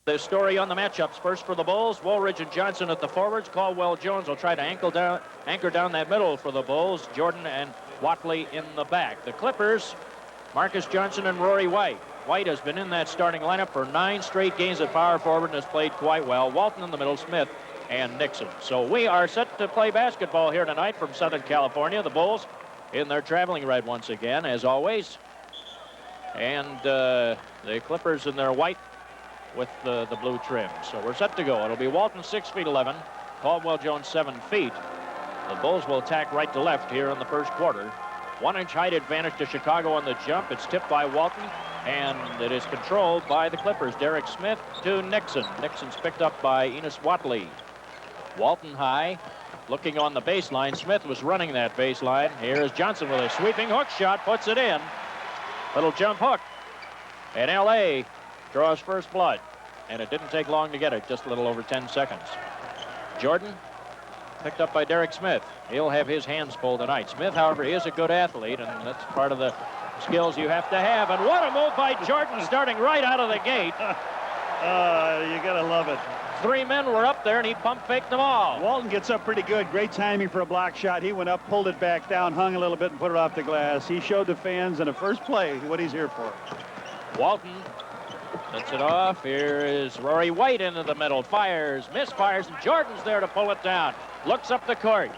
The story on the matchups. First for the Bulls, Woolridge and Johnson at the forwards. Caldwell Jones will try to anchor down that middle for the Bulls. Jordan and Watley in the back. The Clippers, Marcus Johnson and Rory White. White has been in that starting lineup for 9 straight games at power forward and has played quite well. Walton in the middle, Smith and Nixon. So we are set to play basketball here tonight from Southern California. The Bulls in their traveling red once again, as always. And the Clippers in their white with the blue trim. So we're set to go. It'll be Walton 6'11", Caldwell Jones 7 feet. The Bulls will attack right to left here in the first quarter. 1-inch height advantage to Chicago on the jump. It's tipped by Walton, and it is controlled by the Clippers. Derek Smith to Nixon. Nixon's picked up by Enos Watley. Walton high, looking on the baseline. Smith was running that baseline. Here is Johnson with a sweeping hook shot, puts it in. Little jump hook. And L.A. draws first blood, and it didn't take long to get it, just a little over 10 seconds. Jordan, picked up by Derek Smith. He'll have his hands full tonight. Smith, however, is a good athlete, and that's part of the skills you have to have. And what a move by Jordan, starting right out of the gate. You gotta love it. 3 men were up there, and he pump faked them all. Walton gets up pretty good. Great timing for a block shot. He went up, pulled it back down, hung a little bit, and put it off the glass. He showed the fans in the first play what he's here for. Walton sets it off. Here is Rory White into the middle. Fires, misfires, and Jordan's there to pull it down. Looks up the court.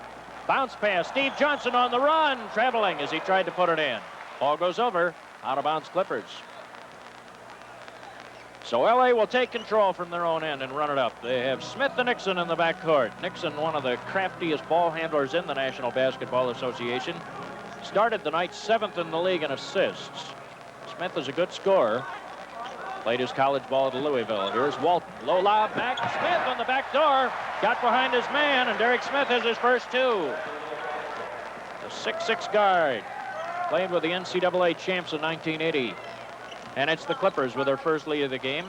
Bounce pass. Steve Johnson on the run, traveling as he tried to put it in. Ball goes over. Out of bounds Clippers. So L.A. will take control from their own end and run it up. They have Smith and Nixon in the backcourt. Nixon, one of the craftiest ball handlers in the National Basketball Association. Started the night 7th in the league in assists. Smith is a good scorer. Played his college ball at Louisville. Here's Walton. Low lob back. Smith on the back door. Got behind his man, and Derek Smith has his first 2. The 6'6" guard. Played with the NCAA champs in 1980. And it's the Clippers with their first lead of the game.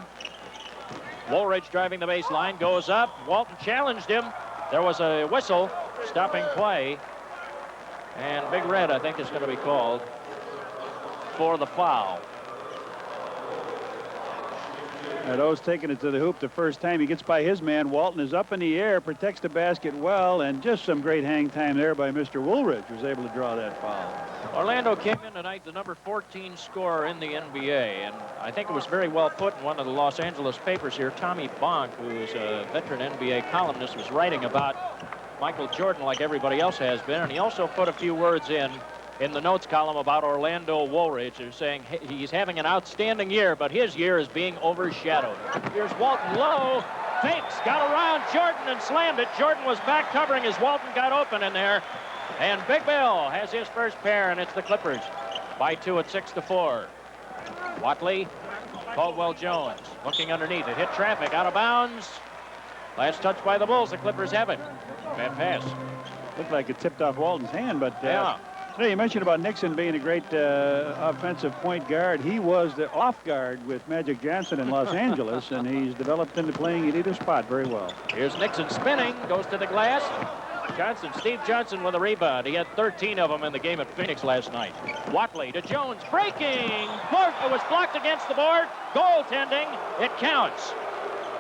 Woolridge driving the baseline. Goes up. Walton challenged him. There was a whistle stopping play. And Big Red, I think, is going to be called for the foul. O's taking it to the hoop the first time. He gets by his man. Walton is up in the air, protects the basket well, and just some great hang time there by Mr. Woolridge was able to draw that foul. Orlando came in tonight the number 14 scorer in the NBA, and I think it was very well put in one of the Los Angeles papers here. Tommy Bonk, who is a veteran NBA columnist, was writing about Michael Jordan like everybody else has been, and he also put a few words in the notes column about Orlando Woolridge. They're saying he's having an outstanding year, but his year is being overshadowed. Here's Walton low, fakes, got around Jordan and slammed it. Jordan was back covering as Walton got open in there. And Big Bill has his first pair, and it's the Clippers by 2 at 6-4. Watley, Caldwell Jones looking underneath. It hit traffic, out of bounds. Last touch by the Bulls. The Clippers have it. Bad pass. Looked like it tipped off Walton's hand, but yeah. You mentioned about Nixon being a great offensive point guard. He was the off guard with Magic Johnson in Los Angeles, and he's developed into playing at either spot very well. Here's Nixon spinning, goes to the glass. Steve Johnson with a rebound. He had 13 of them in the game at Phoenix last night. Watley to Jones, breaking. It was blocked against the board. Goaltending, it counts.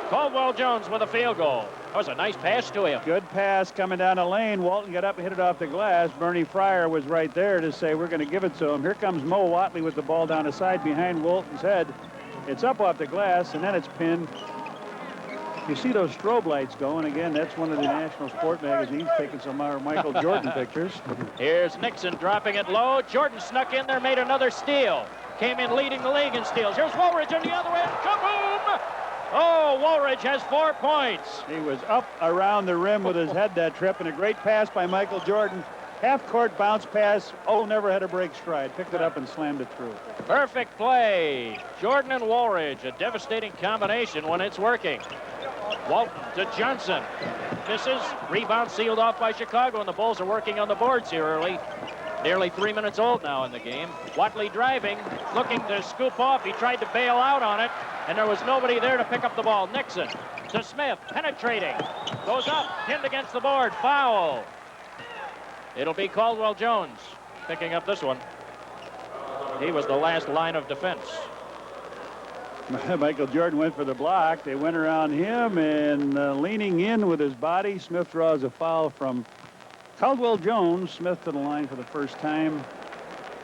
Caldwell Jones with a field goal. That was a nice pass to him. Good pass coming down the lane. Walton got up and hit it off the glass. Bernie Fryer was right there to say, we're going to give it to him. Here comes Mo Watley with the ball down the side behind Walton's head. It's up off the glass, and then it's pinned. You see those strobe lights going. Again, that's one of the national sport magazines taking some Michael Jordan pictures. Here's Nixon dropping it low. Jordan snuck in there, made another steal. Came in leading the league in steals. Here's Woolridge on the other end. Kaboom! Oh, Woolridge has 4 points. He was up around the rim with his head that trip, and a great pass by Michael Jordan. Half-court bounce pass. Oh, never had a break stride. Picked it up and slammed it through. Perfect play. Jordan and Woolridge, a devastating combination when it's working. Walton to Johnson. Misses. Rebound sealed off by Chicago, and the Bulls are working on the boards here early. Nearly 3 minutes old now in the game. Watley driving, looking to scoop off. He tried to bail out on it, and there was nobody there to pick up the ball. Nixon to Smith, penetrating. Goes up, pinned against the board. Foul. It'll be Caldwell Jones picking up this one. He was the last line of defense. Michael Jordan went for the block. They went around him, and leaning in with his body, Smith draws a foul from Caldwell Jones. Smith to the line for the first time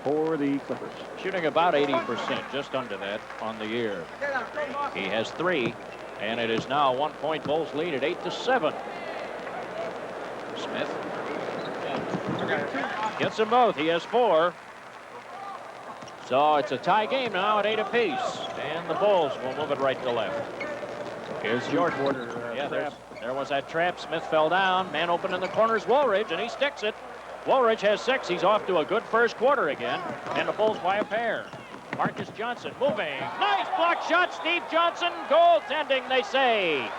for the Clippers. Shooting about 80%, just under that on the year. He has 3, and it is now a 1-point Bulls lead at 8-7. Smith gets them both. He has 4. So it's a tie game now at 8 apiece, and the Bulls will move it right to left. Here's Jordan. Yeah, there was that trap. Smith fell down. Man open in the corners, Woolridge, and he sticks it. Woolridge has 6. He's off to a good first quarter again, and the Bulls by a pair. Marcus Johnson moving. Nice block shot, Steve Johnson. Goaltending, they say.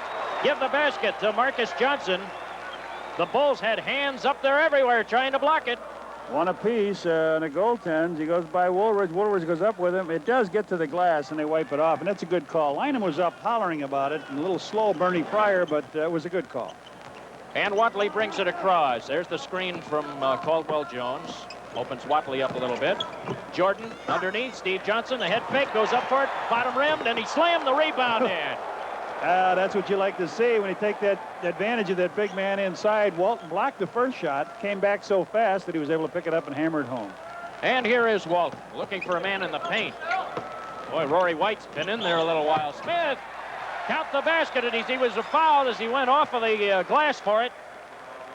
Give the basket to Marcus Johnson. The Bulls had hands up there everywhere trying to block it. 1 apiece and a goaltend. He goes by Woolridge. Woolridge goes up with him. It does get to the glass, and they wipe it off, and that's a good call. Lynham was up hollering about it, and a little slow, Bernie Fryer, but it was a good call. And Watley brings it across. There's the screen from Caldwell Jones. Opens Watley up a little bit. Jordan underneath. Steve Johnson, the head fake, goes up for it. Bottom rim, and he slammed the rebound in. That's what you like to see when you take that advantage of that big man inside. Walton blocked the first shot, came back so fast that he was able to pick it up and hammer it home. And here is Walton looking for a man in the paint. Boy, Rory White's been in there a little while. Smith, count the basket, and he was fouled as he went off of the glass for it.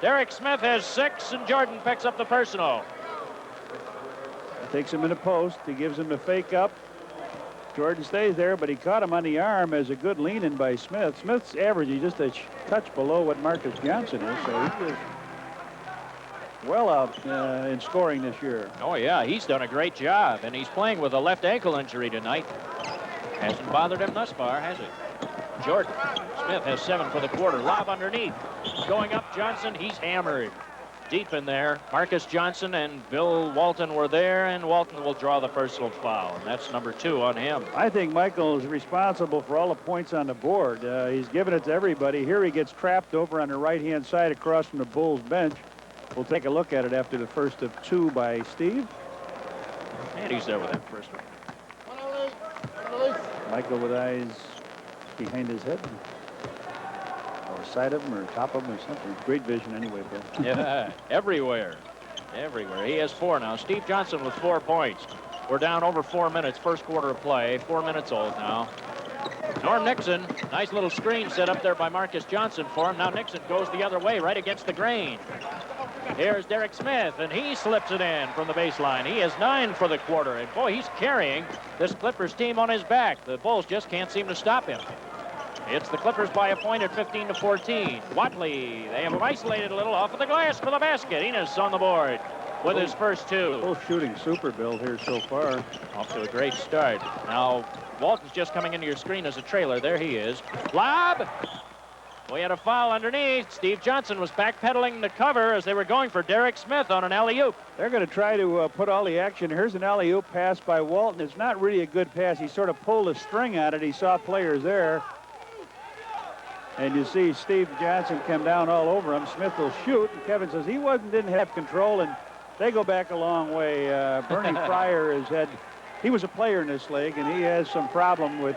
Derek Smith has 6, and Jordan picks up the personal. Takes him in the post. He gives him the fake up. Jordan stays there, but he caught him on the arm as a good lean-in by Smith. Smith's averaging just a touch below what Marcus Johnson is, so he was well out in scoring this year. Oh, yeah, he's done a great job, and he's playing with a left ankle injury tonight. Hasn't bothered him thus far, has it? Jordan. Smith has 7 for the quarter. Lob underneath. Going up, Johnson. He's hammered. Deep in there. Marcus Johnson and Bill Walton were there, and Walton will draw the personal foul, and that's number 2 on him. I think Michael is responsible for all the points on the board. He's given it to everybody. Here he gets trapped over on the right-hand side across from the Bulls bench. We'll take a look at it after the first of 2 by Steve. And he's there with that first one. Michael with eyes behind his head. Or side of him or top of him or something. Great vision anyway, Bill. Yeah, everywhere. Everywhere. He has 4 now. Steve Johnson with 4 points. We're down over 4 minutes, first quarter of play. 4 minutes old now. Norm Nixon, nice little screen set up there by Marcus Johnson for him. Now Nixon goes the other way, right against the grain. Here's Derek Smith, and he slips it in from the baseline. He has 9 for the quarter, and boy, he's carrying this Clippers team on his back. The Bulls just can't seem to stop him. It's the Clippers by a point at 15-14. Watley, they have him isolated a little off of the glass for the basket. Enos on the board with his first 2. Both shooting super build here so far. Off to a great start. Now, Walton's just coming into your screen as a trailer. There he is. Lob. We had a foul underneath. Steve Johnson was backpedaling the cover as they were going for Derek Smith on an alley-oop. They're going to try to put all the action. Here's an alley-oop pass by Walton. It's not really a good pass. He sort of pulled a string on it. He saw players there. And you see Steve Johnson come down all over him. Smith will shoot, and Kevin says he didn't have control, and they go back a long way. Bernie Fryer he was a player in this league, and he has some problem with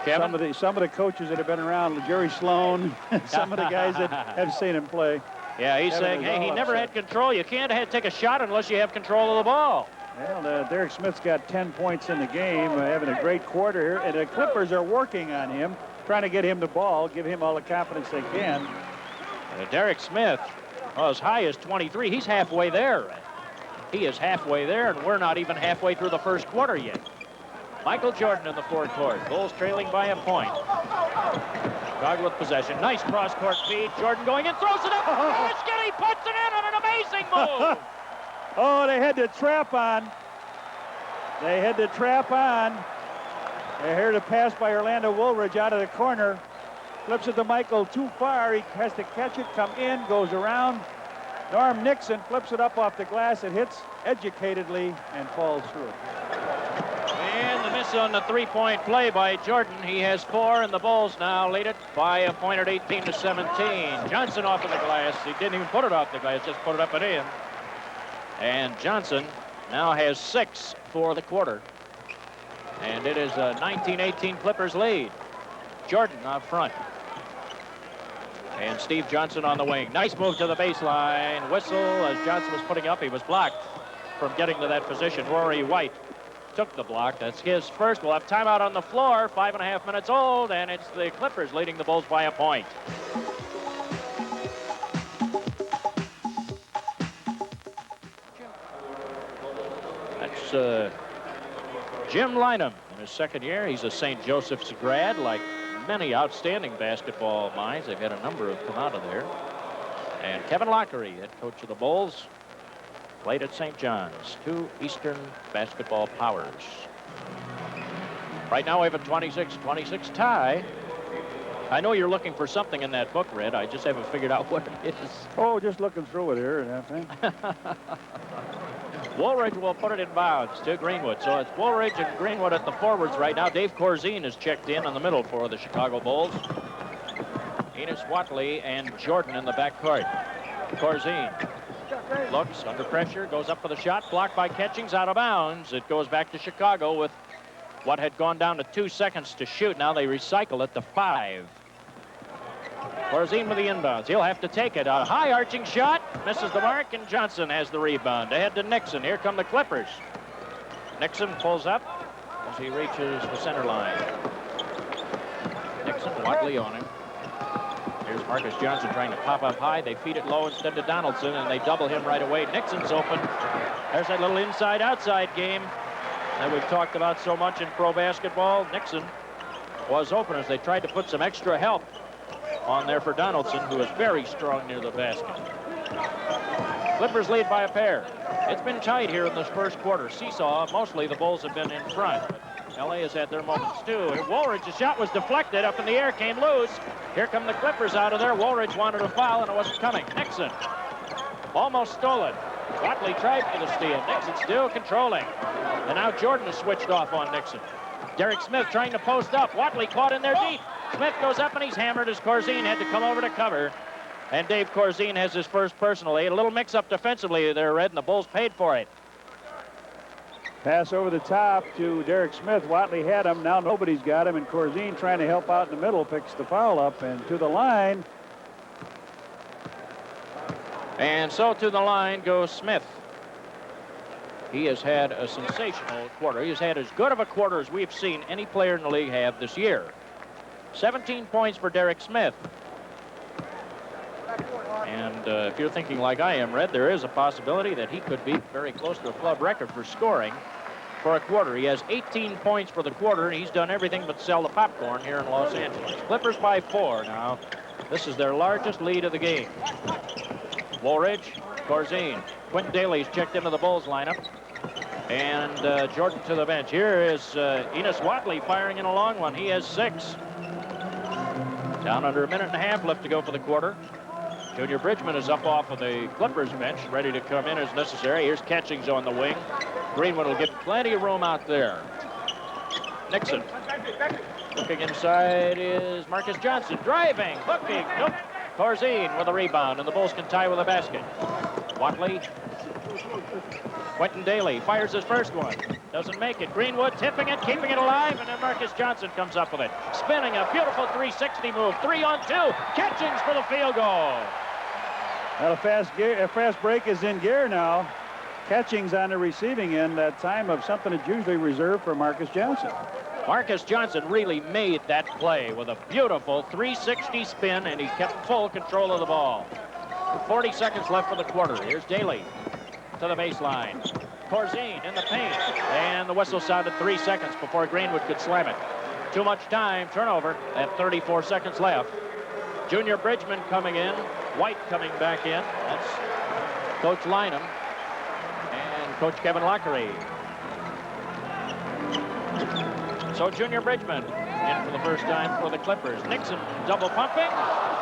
Kevin? Some of the coaches that have been around, Jerry Sloan, some of the guys that have seen him play. Yeah, he's saying, hey, he never had control. You can't take a shot unless you have control of the ball. Well, Derek Smith's got 10 points in the game, having a great quarter here, and the Clippers are working on him, trying to get him the ball, give him all the confidence they can. Derek Smith, as high as 23, he's halfway there. He is halfway there, and we're not even halfway through the first quarter yet. Michael Jordan in the forecourt. Bulls trailing by a point. Chicago with possession. Nice cross-court feed. Jordan going in, throws it up. Basket, he puts it in on an amazing move. Oh, they had the trap on. They had the trap on. They heard a pass by Orlando Woolridge out of the corner. Flips it to Michael too far. He has to catch it, come in, goes around. Norm Nixon flips it up off the glass. It hits educatedly and falls through. And the miss on the three-point play by Jordan. He has 4, and the Bulls now lead it by a point at 18-17. Johnson off of the glass. He didn't even put it off the glass, just put it up and in. And Johnson now has 6 for the quarter. And it is a 19-18 Clippers lead. Jordan up front. And Steve Johnson on the wing. Nice move to the baseline. Whistle as Johnson was putting up. He was blocked from getting to that position. Rory White took the block. That's his first. We'll have timeout on the floor. 5.5 minutes old, and it's the Clippers leading the Bulls by a point. That's Jim Lynham in his second year. He's a St. Joseph's grad, like many outstanding basketball minds. They've had a number of come out of there. And Kevin Lockery, head coach of the Bulls, played at St. John's. Two Eastern basketball powers. Right now we have a 26-26 tie. I know you're looking for something in that book, Red. I just haven't figured out what it is. Oh, just looking through it here and everything. Woolridge will put it in bounds to Greenwood. So it's Woolridge and Greenwood at the forwards right now. Dave Corzine is checked in the middle for the Chicago Bulls. Enos Watley and Jordan in the backcourt. Corzine looks under pressure, goes up for the shot, blocked by Catchings, out of bounds. It goes back to Chicago with what had gone down to 2 seconds to shoot. Now they recycle it to 5. Corzine with the inbounds. He'll have to take it. A high arching shot. Misses the mark, and Johnson has the rebound. Ahead to Nixon. Here come the Clippers. Nixon pulls up as he reaches the center line. Nixon, Watley on him. Here's Marcus Johnson trying to pop up high. They feed it low instead to Donaldson, and they double him right away. Nixon's open. There's that little inside-outside game that we've talked about so much in pro basketball. Nixon was open as they tried to put some extra help on there for Donaldson, who is very strong near the basket. Clippers lead by a pair. It's been tight here in this first quarter. Seesaw, mostly the Bulls have been in front. LA has had their moments too. And Woolridge, the shot was deflected up in the air, came loose. Here come the Clippers out of there. Woolridge wanted a foul and it wasn't coming. Nixon almost stolen. Watley tried for the steal. Nixon still controlling. And now Jordan has switched off on Nixon. Derek Smith trying to post up. Watley caught in there deep. Smith goes up and he's hammered as Corzine had to come over to cover. And Dave Corzine has his first personal aid. A little mix-up defensively there, Red, and the Bulls paid for it. Pass over the top to Derek Smith. Watley had him. Now nobody's got him, and Corzine trying to help out in the middle picks the foul up, and to the line. And so to the line goes Smith. He has had a sensational quarter. He has had as good of a quarter as we've seen any player in the league have this year. 17 points for Derek Smith. And if you're thinking like I am, Red, there is a possibility that he could be very close to a club record for scoring for a quarter. He has 18 points for the quarter, and he's done everything but sell the popcorn here in Los Angeles. Clippers by 4 now. This is their largest lead of the game. Woolridge, Corzine. Quentin Daly's checked into the Bulls lineup. And Jordan to the bench. Here is Enos Watley firing in a long one. He has 6. Down under a minute and a half left to go for the quarter. Junior Bridgman is up off of the Clippers bench, ready to come in as necessary. Here's Catchings on the wing. Greenwood will get plenty of room out there. Nixon. Looking inside is Marcus Johnson. Driving, hooking, nope. Corzine with a rebound, and the Bulls can tie with a basket. Watley. Quentin Daly fires his first one. Doesn't make it. Greenwood tipping it, keeping it alive, and then Marcus Johnson comes up with it. Spinning a beautiful 360 move. 3-on-2. Catchings for the field goal. Well, a fast break is in gear now. Catchings on the receiving end. That time of something that's usually reserved for Marcus Johnson. Marcus Johnson really made that play with a beautiful 360 spin, and he kept full control of the ball. 40 seconds left for the quarter. Here's Daly to the baseline. Corzine in the paint, and the whistle sounded 3 seconds before Greenwood could slam it. Too much time, turnover at 34 seconds left. Junior Bridgman coming in, White coming back in. That's Coach Lynham and Coach Kevin Lockery. So Junior Bridgman in for the first time for the Clippers. Nixon double pumping,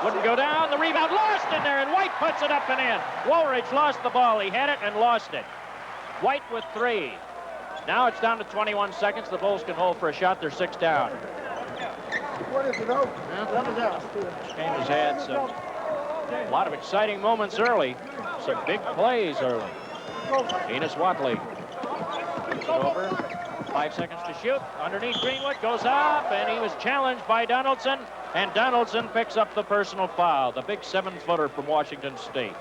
wouldn't go down. The rebound lost in there, and White puts it up and in. Woolridge lost the ball. He had it and lost it. White with 3. Now it's down to 21 seconds. The Bulls can hold for a shot. They're 6 down. What is it out? This game has had a lot of exciting moments early. Some big plays early. Enos Watley. Puts it over. 5 seconds to shoot. Underneath Greenwood, goes up, and he was challenged by Donaldson, and Donaldson picks up the personal foul, the big 7-footer from Washington State.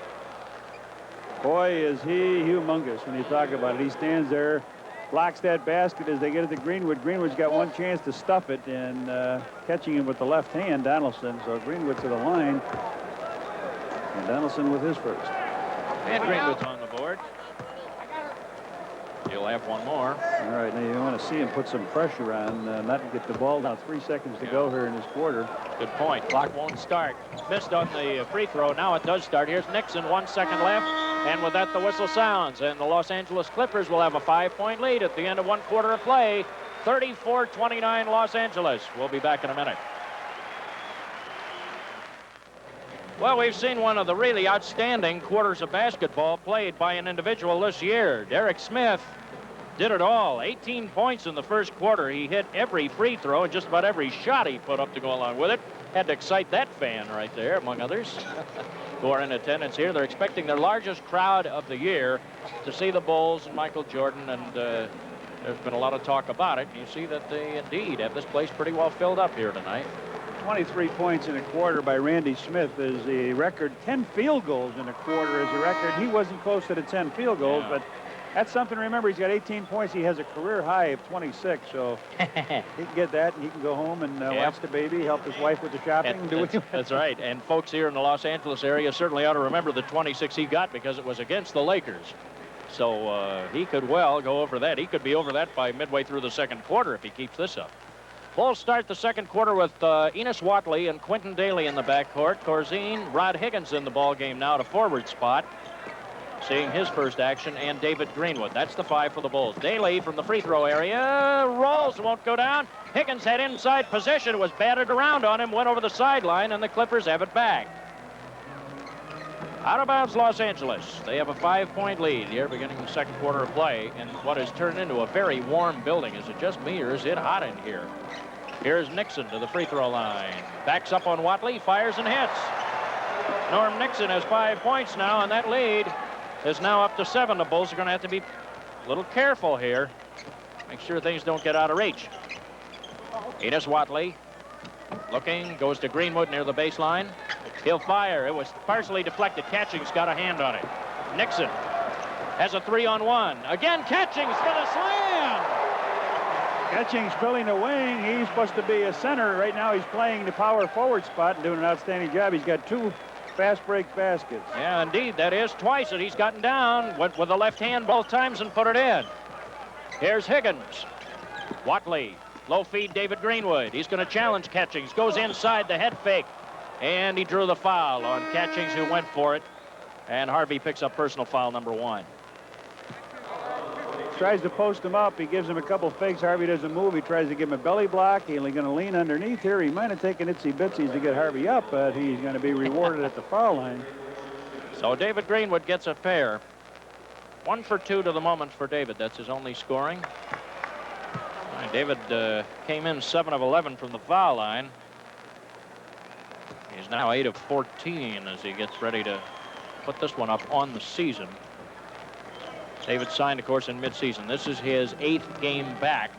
Boy, is he humongous when you talk about it. He stands there, blocks that basket as they get it to Greenwood. Greenwood's got one chance to stuff it, and catching him with the left hand, Donaldson. So Greenwood to the line, and Donaldson with his first. And Greenwood's on the board. He'll have one more. All right, now you want to see him put some pressure on, not to get the ball down. 3 seconds to go here in this quarter. Good point. Clock won't start. Missed on the free throw. Now it does start. Here's Nixon, 1 second left. And with that, the whistle sounds. And the Los Angeles Clippers will have a 5-point lead at the end of 1 quarter of play. 34-29 Los Angeles. We'll be back in a minute. Well, we've seen one of the really outstanding quarters of basketball played by an individual this year. Derek Smith did it all. 18 points in the first quarter. He hit every free throw and just about every shot he put up to go along with it. Had to excite that fan right there, among others, who are in attendance here. They're expecting their largest crowd of the year to see the Bulls and Michael Jordan, and there's been a lot of talk about it. You see that they indeed have this place pretty well filled up here tonight. 23 points in a quarter by Randy Smith is the record. 10 field goals in a quarter is the record. He wasn't close to the 10 field goals, but that's something to remember. He's got 18 points. He has a career high of 26, so he can get that, and he can go home and watch the baby, help his wife with the shopping. That's right. And folks here in the Los Angeles area certainly ought to remember the 26 he got because it was against the Lakers. So he could well go over that. He could be over that by midway through the second quarter if he keeps this up. Bulls start the second quarter with Enos Watley and Quentin Daly in the backcourt. Corzine, Rod Higgins in the ball game now at a forward spot, seeing his first action, and David Greenwood. That's the 5 for the Bulls. Daly from the free throw area rolls, won't go down. Higgins had inside possession, was batted around on him, went over the sideline, and the Clippers have it back. Out of bounds, Los Angeles. They have a 5-point lead here beginning the second quarter of play in what has turned into a very warm building. Is it just me or is it hot in here? Here's Nixon to the free throw line. Backs up on Watley, fires and hits. Norm Nixon has 5 points now, and that lead is now up to 7. The Bulls are going to have to be a little careful here. Make sure things don't get out of reach. Enos Watley looking, goes to Greenwood near the baseline. He'll fire. It was partially deflected. Catchings got a hand on it. Nixon has a 3-on-1. Again, Catchings for the slam. Catchings filling the wing. He's supposed to be a center. Right now he's playing the power forward spot and doing an outstanding job. He's got 2 fast break baskets. Yeah, indeed. That is twice that he's gotten down. Went with the left hand both times and put it in. Here's Higgins. Watley. Low feed, David Greenwood. He's going to challenge Catchings. Goes inside the head fake. And he drew the foul on Catchings, who went for it. And Harvey picks up personal foul number 1. Tries to post him up. He gives him a couple fakes. Harvey doesn't move. He tries to give him a belly block. He's going to lean underneath here. He might have taken itsy-bitsies to get Harvey up, but he's going to be rewarded at the foul line. So David Greenwood gets a pair. 1 for 2 to the moment for David. That's his only scoring. All right, David came in 7 of 11 from the foul line. He's now 8 of 14 as he gets ready to put this one up on the season. David signed, of course, in midseason. This is his 8th game back.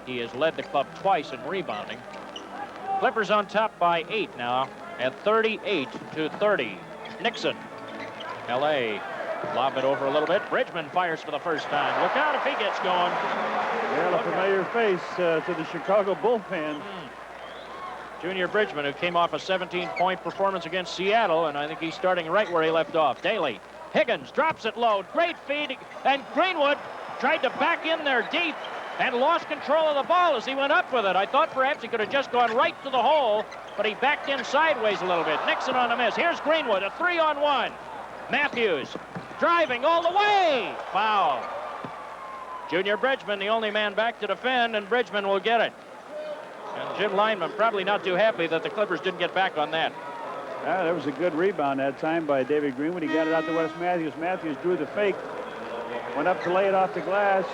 He has led the club twice in rebounding. Clippers on top by 8 now at 38-30. Nixon, L.A. lob it over a little bit. Bridgman fires for the first time. Look out if he gets going. Well, a familiar face to the Chicago Bull fans. Junior Bridgman, who came off a 17-point performance against Seattle, and I think he's starting right where he left off. Daly. Higgins drops it low. Great feed. And Greenwood tried to back in there deep and lost control of the ball as he went up with it. I thought perhaps he could have just gone right to the hole, but he backed in sideways a little bit. Nixon on the miss. Here's Greenwood, a 3-on-1. Matthews driving all the way. Foul. Junior Bridgman, the only man back to defend, and Bridgman will get it. And Jim Lineman probably not too happy that the Clippers didn't get back on that. That was a good rebound that time by David Greenwood. He got it out to Wes Matthews. Matthews drew the fake. Went up to lay it off the glass.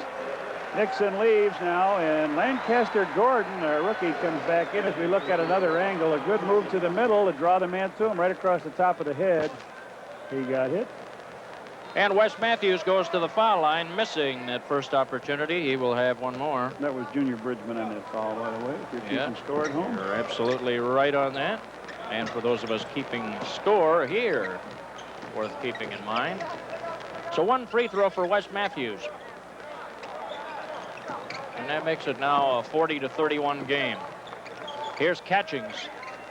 Nixon leaves now, and Lancaster Gordon, our rookie, comes back in as we look at another angle. A good move to the middle to draw the man to him right across the top of the head. He got hit. And Wes Matthews goes to the foul line, missing that first opportunity. He will have one more. That was Junior Bridgman on that foul, by the way, if you're keeping score at home. You're absolutely right on that. And for those of us keeping score here, worth keeping in mind. So one free throw for Wes Matthews. And that makes it now a 40-31 game. Here's Catchings.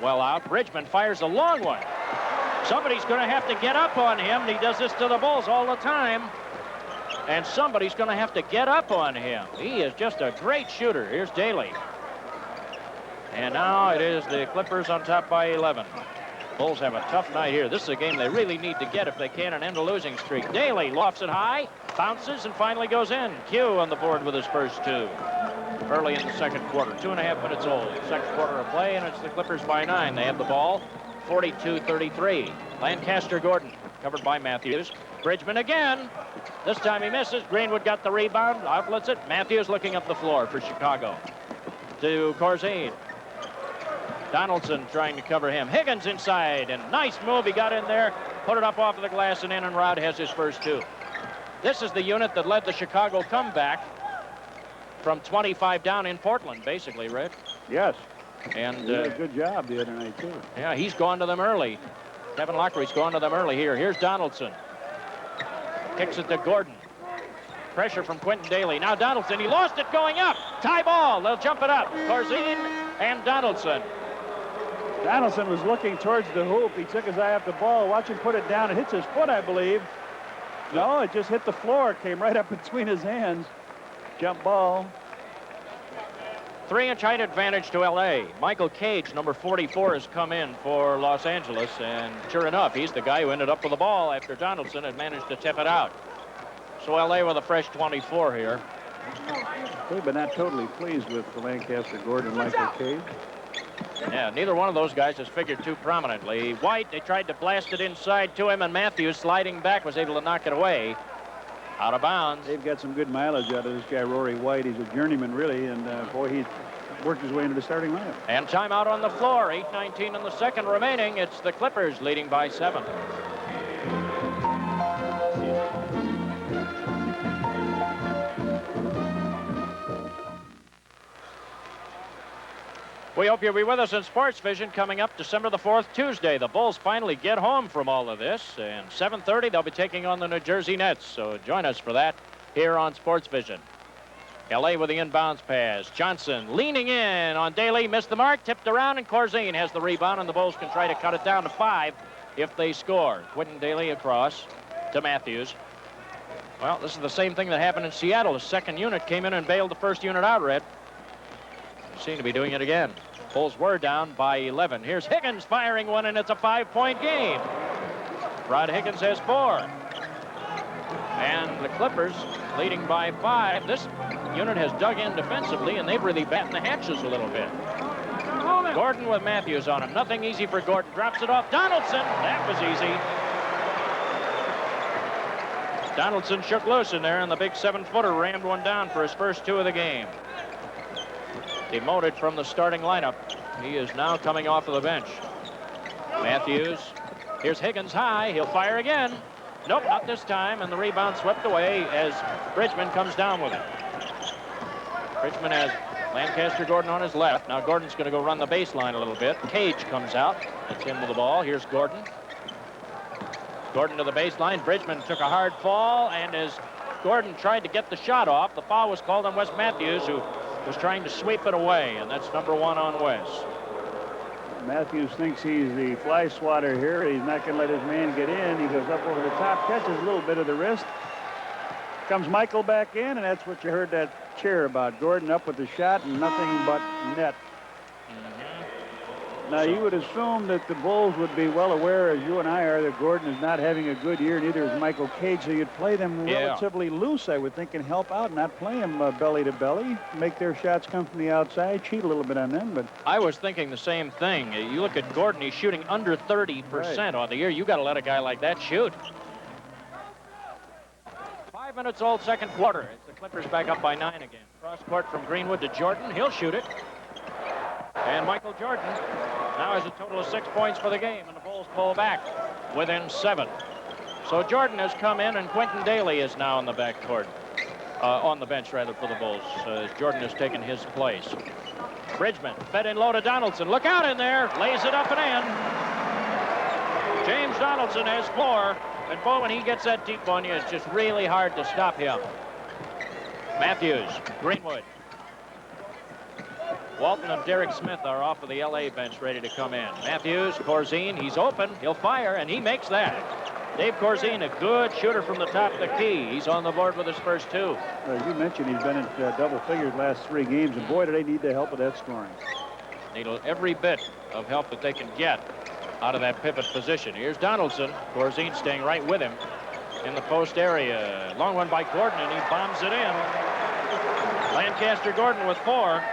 Well out. Bridgman fires a long one. Somebody's going to have to get up on him. He does this to the Bulls all the time. And somebody's going to have to get up on him. He is just a great shooter. Here's Daly. And now it is the Clippers on top by 11. Bulls have a tough night here. This is a game they really need to get if they can and end a losing streak. Daly lofts it high, bounces, and finally goes in. Q on the board with his first two. Early in the second quarter, 2.5 minutes old. Second quarter of play, and it's the Clippers by 9. They have the ball, 42-33. Lancaster Gordon, covered by Matthews. Bridgman again. This time he misses. Greenwood got the rebound, outlets it. Matthews looking up the floor for Chicago. To Corzine. Donaldson trying to cover him. Higgins inside, and nice move. He got in there, put it up off of the glass, and in, and Rod has his first two. This is the unit that led the Chicago comeback from 25 down in Portland, basically, Red. Yes. And he did a good job the other night, too. Yeah, he's gone to them early. Kevin Lockery's gone to them early here. Here's Donaldson. Kicks it to Gordon. Pressure from Quentin Daly. Now Donaldson, he lost it going up. Tie ball, they'll jump it up. Corzine and Donaldson. Donaldson was looking towards the hoop. He took his eye off the ball. Watch him put it down. It hits his foot, I believe. No, it just hit the floor. It came right up between his hands. Jump ball. 3-inch height advantage to L.A. Michael Cage, number 44, has come in for Los Angeles. And sure enough, he's the guy who ended up with the ball after Donaldson had managed to tip it out. So L.A. with a fresh 24 here. Okay, but not totally pleased with the Lancaster Gordon and Michael Cage. Yeah, neither one of those guys has figured too prominently. White, they tried to blast it inside to him, and Matthews, sliding back, was able to knock it away. Out of bounds. They've got some good mileage out of this guy, Rory White. He's a journeyman, really, and boy, he worked his way into the starting lineup. And timeout on the floor. 8:19 in the second remaining. It's the Clippers leading by 7. We hope you'll be with us in Sports Vision coming up December the 4th, Tuesday. The Bulls finally get home from all of this, and 7:30 they'll be taking on the New Jersey Nets. So join us for that here on Sports Vision. L.A. with the inbounds pass. Johnson leaning in on Daly, missed the mark, tipped around, and Corzine has the rebound, and the Bulls can try to cut it down to 5 if they score. Quentin Daly across to Matthews. Well, this is the same thing that happened in Seattle. The second unit came in and bailed the first unit out, Red. Seem to be doing it again. Bulls were down by 11. Here's Higgins firing one, and it's a 5-point game. Rod Higgins has 4. And the Clippers leading by 5. This unit has dug in defensively, and they've really battened the hatches a little bit. Gordon with Matthews on him. Nothing easy for Gordon. Drops it off. Donaldson. That was easy. Donaldson shook loose in there, and the big 7-footer rammed one down for his first 2 of the game. Demoted from the starting lineup. He is now coming off of the bench. Matthews. Here's Higgins high. He'll fire again. Nope, not this time. And the rebound swept away as Bridgman comes down with it. Bridgman has Lancaster Gordon on his left. Now Gordon's going to go run the baseline a little bit. Cage comes out. That's him with the ball. Here's Gordon. Gordon to the baseline. Bridgman took a hard fall, and as Gordon tried to get the shot off, the foul was called on Wes Matthews, who was trying to sweep it away, and that's number 1 on Wes. Matthews thinks he's the fly swatter here. He's not going to let his man get in. He goes up over the top, catches a little bit of the wrist. Comes Michael back in, and that's what you heard that cheer about. Gordon up with the shot and nothing but net. Now, you would assume that the Bulls would be well aware, as you and I are, that Gordon is not having a good year, neither is Michael Cage, so you'd play them relatively loose, I would think, and help out, not play them belly to belly, make their shots come from the outside, cheat a little bit on them. But I was thinking the same thing. You look at Gordon, he's shooting under 30% on the year. You got to let a guy like that shoot. 5 minutes old, second quarter. It's the Clippers back up by 9 again. Cross court from Greenwood to Jordan. He'll shoot it. And Michael Jordan now has a total of 6 points for the game, and the Bulls pull back within 7. So Jordan has come in, and Quentin Daly is now on the backcourt. On the bench, rather, for the Bulls. Jordan has taken his place. Bridgman fed in low to Donaldson. Look out in there. Lays it up and in. James Donaldson has 4. And boy, when he gets that deep on you, it's just really hard to stop him. Matthews, Greenwood. Walton and Derek Smith are off of the LA bench ready to come in. Matthews, Corzine, he's open. He'll fire, and he makes that. Dave Corzine, a good shooter from the top of the key. He's on the board with his first 2. As you mentioned, he's been in double figures last 3 games, and boy, do they need the help with that scoring. Need every bit of help that they can get out of that pivot position. Here's Donaldson. Corzine staying right with him in the post area. Long one by Gordon, and he bombs it in. Lancaster Gordon with 4.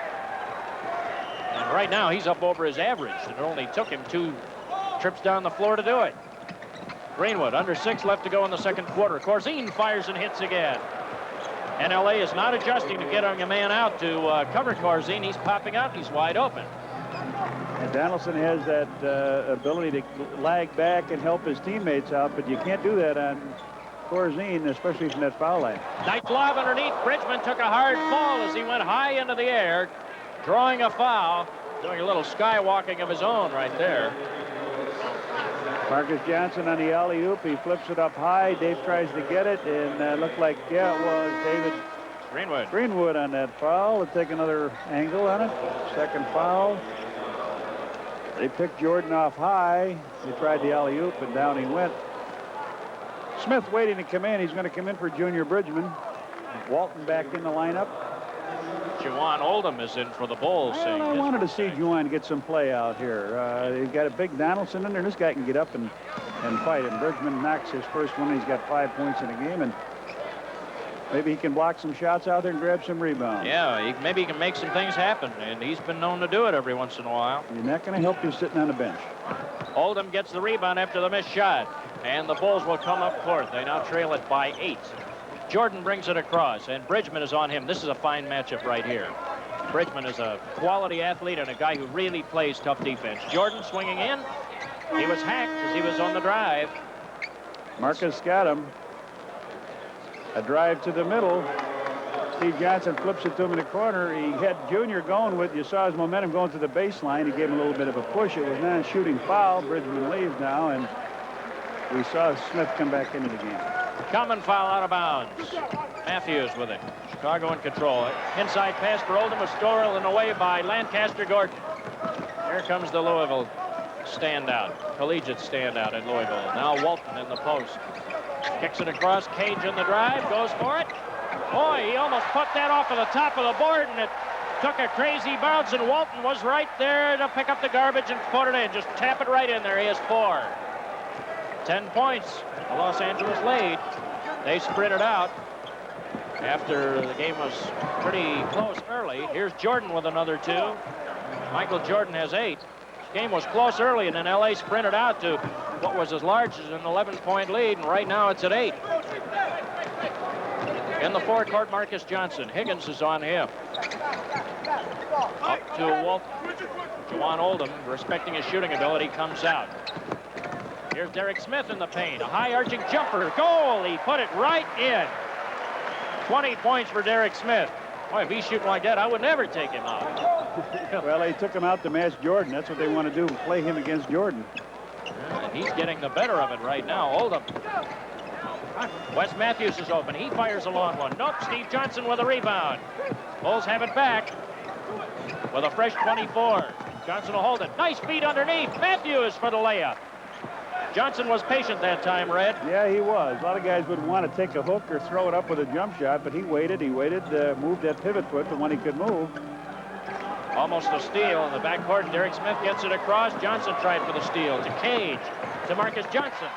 And right now, he's up over his average. It only took him 2 trips down the floor to do it. Greenwood, under 6 left to go in the second quarter. Corzine fires and hits again. And LA is not adjusting to getting a man out to cover Corzine. He's popping out. He's wide open. And Donaldson has that ability to lag back and help his teammates out, but you can't do that on Corzine, especially from that foul line. Nice lob underneath. Bridgman took a hard fall as he went high into the air, drawing a foul, doing a little skywalking of his own right there. Marcus Johnson on the alley-oop. He flips it up high. Dave tries to get it, and looked like, yeah, it was David Greenwood on that foul. Let's take another angle on it. Second foul. They picked Jordan off high. They tried the alley-oop, and down he went. Smith waiting to come in. He's going to come in for Junior Bridgman. Walton back in the lineup. Juwan Oldham is in for the Bulls. I wanted to see Juwan get some play out here. He's got a big Donaldson in there. This guy can get up and fight. And Bridgman knocks his first one. He's got 5 points in the game. And maybe he can block some shots out there and grab some rebounds. Yeah, maybe he can make some things happen. And he's been known to do it every once in a while. You're not going to help you sitting on the bench. Oldham gets the rebound after the missed shot. And the Bulls will come up court. They now trail it by 8. Jordan brings it across, and Bridgman is on him. This is a fine matchup right here. Bridgman is a quality athlete and a guy who really plays tough defense. Jordan swinging in. He was hacked as he was on the drive. Marcus got him. A drive to the middle. Steve Johnson flips it to him in the corner. He had Junior going with, you saw his momentum going to the baseline. He gave him a little bit of a push. It was not a shooting foul. Bridgman leaves now, and we saw Smith come back into the game. Common foul out of bounds. Matthews with it. Chicago in control. Inside pass for Oldham was stolen away by Lancaster Gordon. Here comes the Louisville standout, collegiate standout in Louisville. Now Walton in the post. Kicks it across. Cage in the drive. Goes for it. Boy, he almost put that off of the top of the board, and it took a crazy bounce, and Walton was right there to pick up the garbage and put it in. Just tap it right in there. He has 4. 10 points. The Los Angeles lead. They sprinted out after the game was pretty close early. Here's Jordan with another 2. Michael Jordan has 8. This game was close early, and then LA sprinted out to what was as large as an 11-point lead, and right now it's at 8. In the forecourt, Marcus Johnson. Higgins is on him. Up to Walton. Juwan Oldham, respecting his shooting ability, comes out. Here's Derek Smith in the paint. A high arching jumper. Goal! He put it right in. 20 points for Derek Smith. Boy, if he's shooting like that, I would never take him out. Well, they took him out to match Jordan. That's what they want to do, play him against Jordan. And he's getting the better of it right now. Oldham. Wes Matthews is open. He fires a long one. Nope, Steve Johnson with a rebound. Bulls have it back with a fresh 24. Johnson will hold it. Nice feed underneath. Matthews for the layup. Johnson was patient that time, Red. Yeah, he was. A lot of guys would want to take a hook or throw it up with a jump shot, but he waited, moved that pivot foot, the one he could move. Almost a steal in the backcourt. Derek Smith gets it across. Johnson tried for the steal. To Cage. To Marcus Johnson.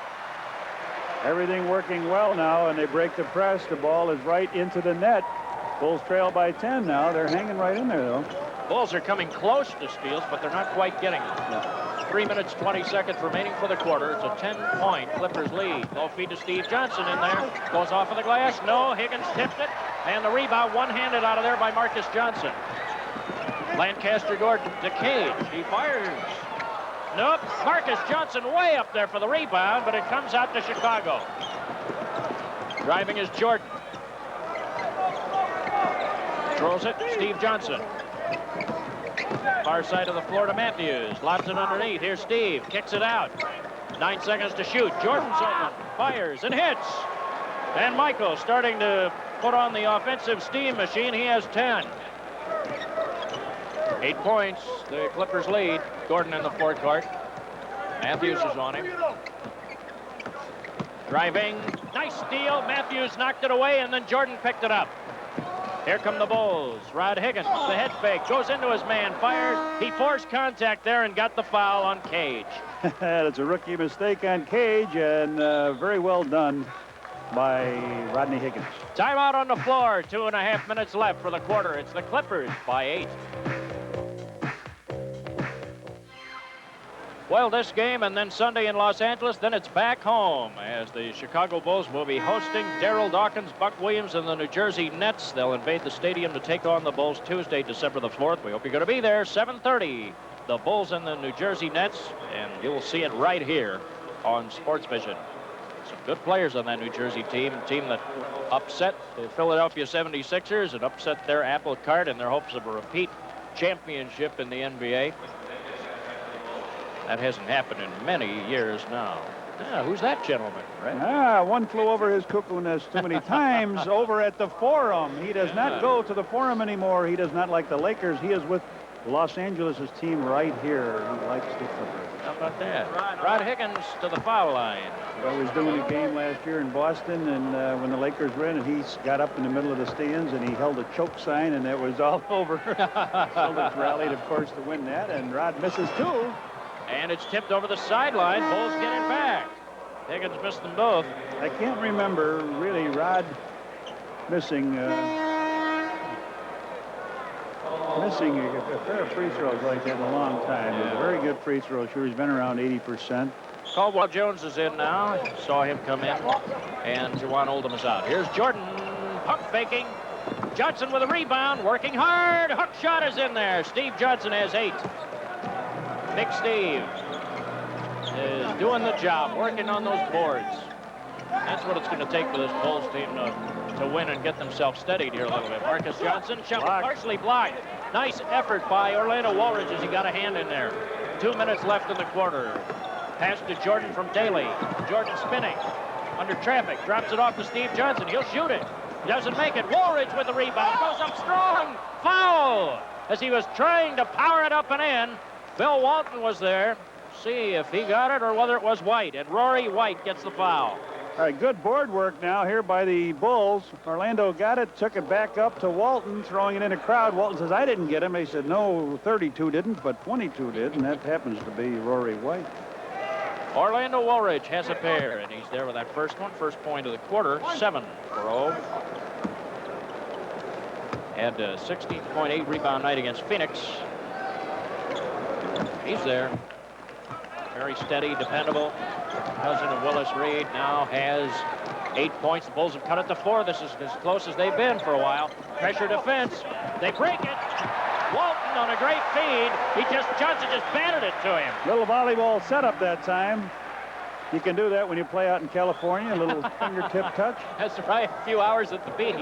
Everything working well now, and they break the press. The ball is right into the net. Bulls trail by 10 now. They're hanging right in there, though. Bulls are coming close to steals, but they're not quite getting them. No. 3 minutes, 20 seconds remaining for the quarter. It's a 10-point Clippers lead. Low feed to Steve Johnson in there. Goes off of the glass. No, Higgins tipped it. And the rebound one-handed out of there by Marcus Johnson. Lancaster Gordon to Cage. He fires. Nope. Marcus Johnson way up there for the rebound, but it comes out to Chicago. Driving is Jordan. Throws it, Steve Johnson. Far side of the floor to Matthews. Lobs it underneath. Here's Steve. Kicks it out. 9 seconds to shoot. Jordan's open. Fires and hits. And Michael starting to put on the offensive steam machine. He has 10. 8 points. The Clippers lead. Gordon in the forecourt. Matthews is on him. Driving. Nice steal. Matthews knocked it away, and then Jordan picked it up. Here come the Bulls. Rod Higgins, the head fake, goes into his man, fires. He forced contact there and got the foul on Cage. That's a rookie mistake on Cage, and very well done by Rodney Higgins. Timeout on the floor. 2.5 minutes left for the quarter. It's the Clippers by 8. Well, this game and then Sunday in Los Angeles, then it's back home as the Chicago Bulls will be hosting Darryl Dawkins, Buck Williams, and the New Jersey Nets. They'll invade the stadium to take on the Bulls Tuesday, December the 4th. We hope you're going to be there. 7:30, the Bulls and the New Jersey Nets, and you'll see it right here on Sports Vision. Some good players on that New Jersey team that upset the Philadelphia 76ers and upset their apple cart in their hopes of a repeat championship in the NBA. That hasn't happened in many years now. Yeah, who's that gentleman, right? One flew over his cuckoo nest too many times over at the Forum. He does not go to the Forum anymore. He does not like the Lakers. He is with Los Angeles' team right here. He likes the Clippers. How about that? Rod Higgins to the foul line. I was doing a game last year in Boston, and when the Lakers were in, and he got up in the middle of the stands, and he held a choke sign, and it was all over. Celtics rallied, of course, to win that, and Rod misses two. And it's tipped over the sideline. Bulls get it back. Higgins missed them both. I can't remember, really, Rod missing a pair of free throws like that in a long time. He's a very good free throw shooter. He's been around 80%. Caldwell Jones is in now. Saw him come in. And Juwan Oldham is out. Here's Jordan. Pump faking. Johnson with a rebound. Working hard. Hook shot is in there. Steve Johnson has 8. Big Steve is doing the job, working on those boards. That's what it's going to take for this Bulls team to win and get themselves steadied here a little bit. Marcus Johnson, shot partially blocked. Nice effort by Orlando Woolridge as he got a hand in there. 2 minutes left in the quarter. Pass to Jordan from Daly. Jordan spinning under traffic, drops it off to Steve Johnson. He'll shoot it. Doesn't make it. Woolridge with the rebound, goes up strong. Foul as he was trying to power it up and in. Bill Walton was there. See if he got it or whether it was White. And Rory White gets the foul. All right, good board work now here by the Bulls. Orlando got it, took it back up to Walton, throwing it in a crowd. Walton says, I didn't get him. They said, no, 32 didn't, but 22 did, and that happens to be Rory White. Orlando Woolridge has a pair, and he's there with that first one. First point of the quarter, 7 for O. Had a 16.8 rebound night against Phoenix. He's there. Very steady, dependable. Cousin of Willis Reed now has 8 points. The Bulls have cut it to 4. This is as close as they've been for a while. Pressure defense. They break it. Walton on a great feed. Johnson just batted it to him. Little volleyball setup that time. You can do that when you play out in California, a little fingertip touch. That's right, a few hours at the beach.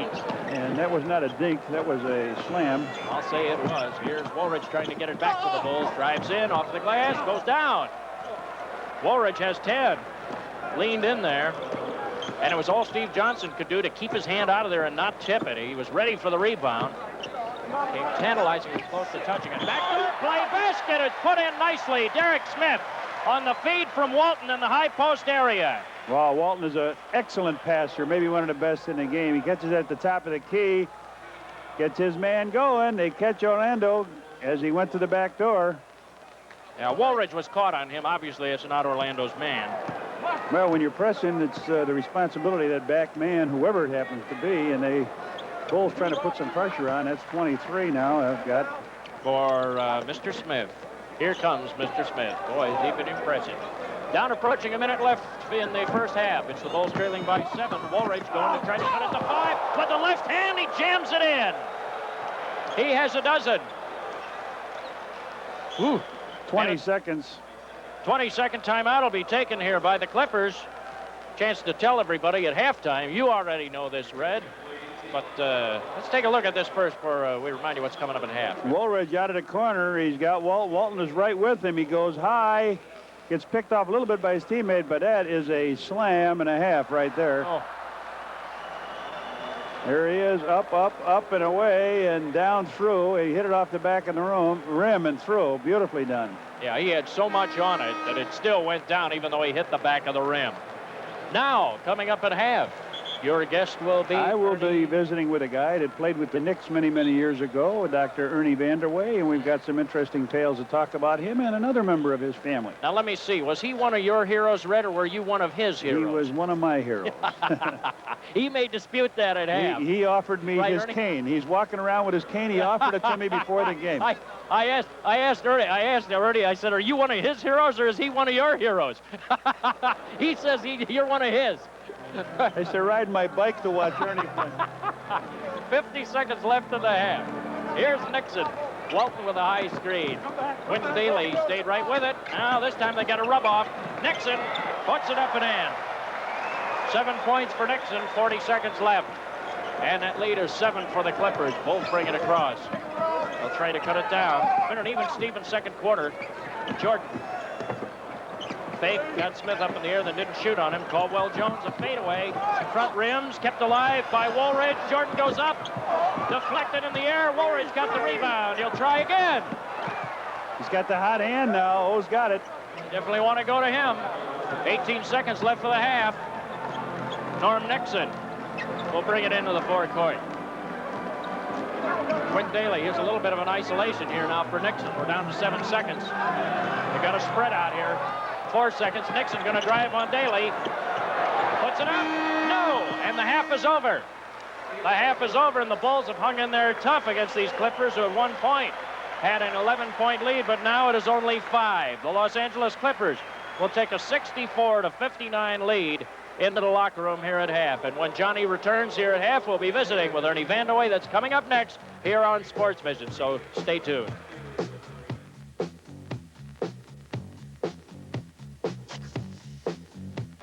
And that was not a dink, that was a slam. I'll say it was. Here's Woolridge trying to get it back to the Bulls. Drives in, off the glass, goes down. Woolridge has 10. Leaned in there. And it was all Steve Johnson could do to keep his hand out of there and not tip it. He was ready for the rebound. Came tantalizing, was close to touching it. Backdoor play, basket is put in nicely. Derek Smith on the feed from Walton in the high post area. Wow, Walton is an excellent passer, maybe one of the best in the game. He catches at the top of the key, gets his man going. They catch Orlando as he went to the back door. Now, Woolridge was caught on him. Obviously, it's not Orlando's man. Well, when you're pressing, it's the responsibility of that back man, whoever it happens to be, and they Bulls trying to put some pressure on. That's 23 now. I've got for Mr. Smith. Here comes Mr. Smith. Boy, has he been impressive. Down approaching a minute left in the first half. It's the Bulls trailing by 7. Woolridge going to try to cut it to 5. With the left hand, he jams it in. He has a dozen. Ooh, 20 seconds. 22nd timeout will be taken here by the Clippers. Chance to tell everybody at halftime. You already know this, Red. But let's take a look at this first before we remind you what's coming up at half. Woolridge out of the corner. He's got Walton is right with him. He goes high. Gets picked off a little bit by his teammate, but that is a slam and a half right there. Oh. There he is, up, and away, and down through. He hit it off the back of the rim and through. Beautifully done. Yeah, he had so much on it that it still went down, even though he hit the back of the rim. Now, coming up at half, your guest will be... I will be visiting with a guy that played with the Knicks many, many years ago, Dr. Ernie Vanderway, and we've got some interesting tales to talk about him and another member of his family. Now, let me see. Was he one of your heroes, Red, or were you one of his heroes? He was one of my heroes. He may dispute that at half. He offered me his Ernie? cane. He's walking around with his cane. He offered it to me before the game. I asked Ernie, I said, are you one of his heroes, or is he one of your heroes? He says you're one of his. I used to ride my bike to watch Ernie play. 50 seconds left in the half. Here's Nixon. Walton with a high screen. Quinn Daly stayed right with it. Now this time they got a rub off. Nixon puts it up and in. 7 points for Nixon, 40 seconds left. And that lead is 7 for the Clippers. Both bring it across. They'll try to cut it down. Been an even Steven second quarter. Jordan. Fake, got Smith up in the air, then didn't shoot on him. Caldwell Jones, a fadeaway. Front rims, kept alive by Woolridge. Jordan goes up, deflected in the air. Woolridge got the rebound. He'll try again. He's got the hot hand now. O's got it. Definitely want to go to him. 18 seconds left for the half. Norm Nixon will bring it into the forecourt. Quinn Daly, here's a little bit of an isolation here now for Nixon. We're down to 7 seconds. They got a spread out here. 4 seconds. Nixon going to drive on Daly. Puts it up. No. And the half is over. The half is over, and the Bulls have hung in there tough against these Clippers who at 1 point had an 11-point lead, but now it is only 5. The Los Angeles Clippers will take a 64-59 lead into the locker room here at half. And when Johnny returns here at half, we'll be visiting with Ernie Vanderway. That's coming up next here on Sports Vision, so stay tuned.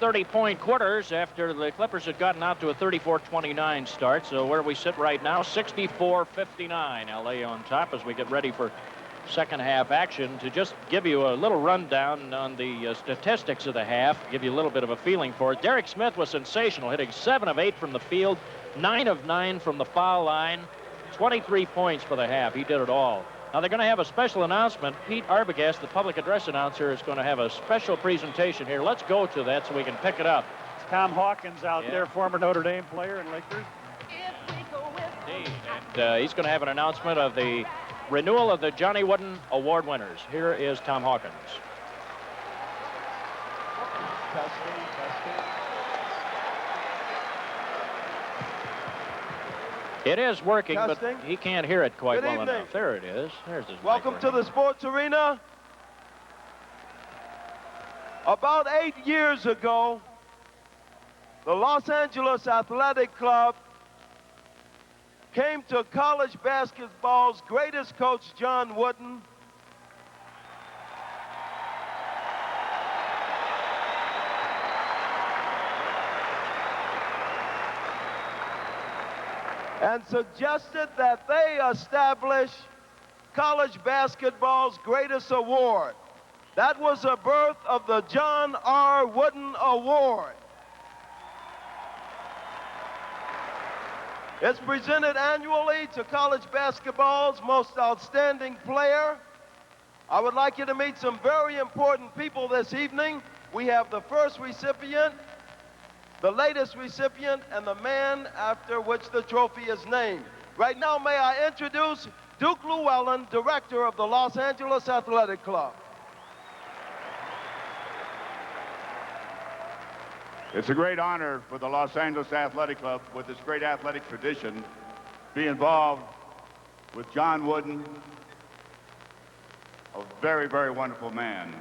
30-point quarters after the Clippers had gotten out to a 34-29 start. So where we sit right now, 64-59. LA on top as we get ready for second half action. To just give you a little rundown on the statistics of the half, give you a little bit of a feeling for it. Derek Smith was sensational, hitting 7 of 8 from the field, 9 of 9 from the foul line, 23 points for the half. He did it all. Now they're going to have a special announcement. Pete Arbogast, the public address announcer, is going to have a special presentation here. Let's go to that so we can pick it up. Tom Hawkins out there, former Notre Dame player and Lakers. Indeed. And he's going to have an announcement of the renewal of the Johnny Wooden Award winners. Here is Tom Hawkins. It is working, but he can't hear it quite well enough. There it is. There's his Welcome to the sports arena. About 8 years ago, the Los Angeles Athletic Club came to college basketball's greatest coach, John Wooden, and suggested that they establish college basketball's greatest award. That was the birth of the John R. Wooden Award. It's presented annually to college basketball's most outstanding player. I would like you to meet some very important people this evening. We have the first recipient, the latest recipient, and the man after which the trophy is named. Right now, may I introduce Duke Llewellyn, director of the Los Angeles Athletic Club. It's a great honor for the Los Angeles Athletic Club, with its great athletic tradition, to be involved with John Wooden, a very, very wonderful man.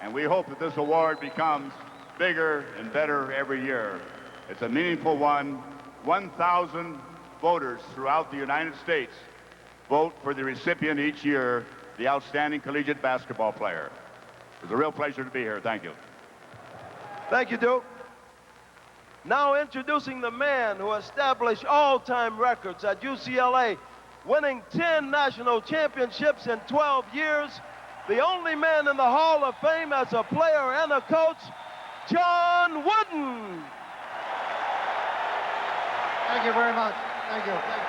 And we hope that this award becomes bigger and better every year. It's a meaningful one. 1,000 voters throughout the United States vote for the recipient each year, the outstanding collegiate basketball player. It's a real pleasure to be here. Thank you. Thank you, Duke. Now introducing the man who established all-time records at UCLA, winning 10 national championships in 12 years, the only man in the Hall of Fame as a player and a coach, John Wooden. Thank you very much. Thank you. Thank you.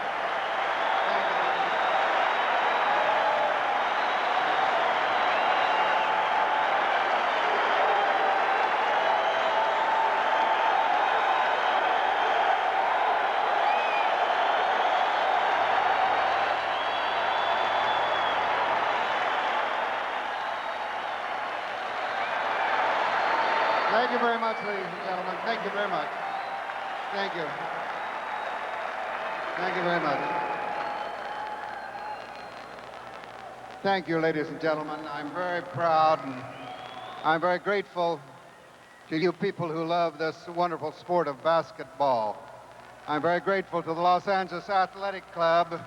Thank you very much, ladies and gentlemen. Thank you very much. Thank you. Thank you very much. Thank you, ladies and gentlemen. I'm very proud and I'm very grateful to you people who love this wonderful sport of basketball. I'm very grateful to the Los Angeles Athletic Club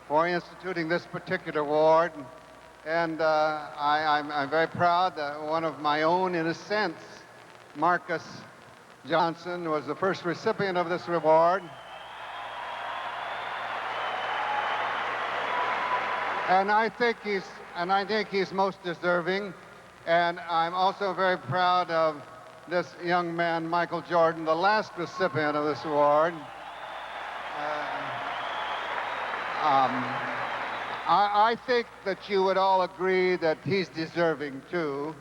for instituting this particular award. And I'm very proud that one of my own, in a sense, Marcus Johnson, was the first recipient of this reward. And I think he's most deserving. And I'm also very proud of this young man, Michael Jordan, the last recipient of this award. I think that you would all agree that he's deserving too.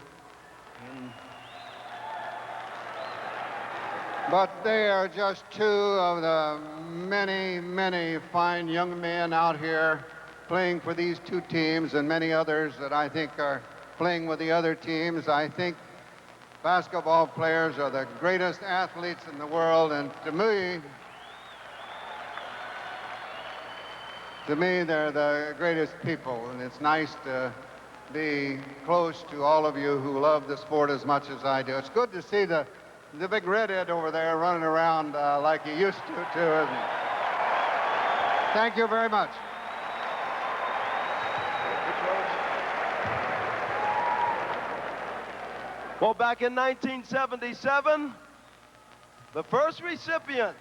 But they are just two of the many, many fine young men out here playing for these two teams and many others that I think are playing with the other teams. I think basketball players are the greatest athletes in the world, and to me, they're the greatest people, and it's nice to be close to all of you who love the sport as much as I do. It's good to see the big redhead over there running around like he used to, too, isn't he? Thank you very much. Well, back in 1977, the first recipient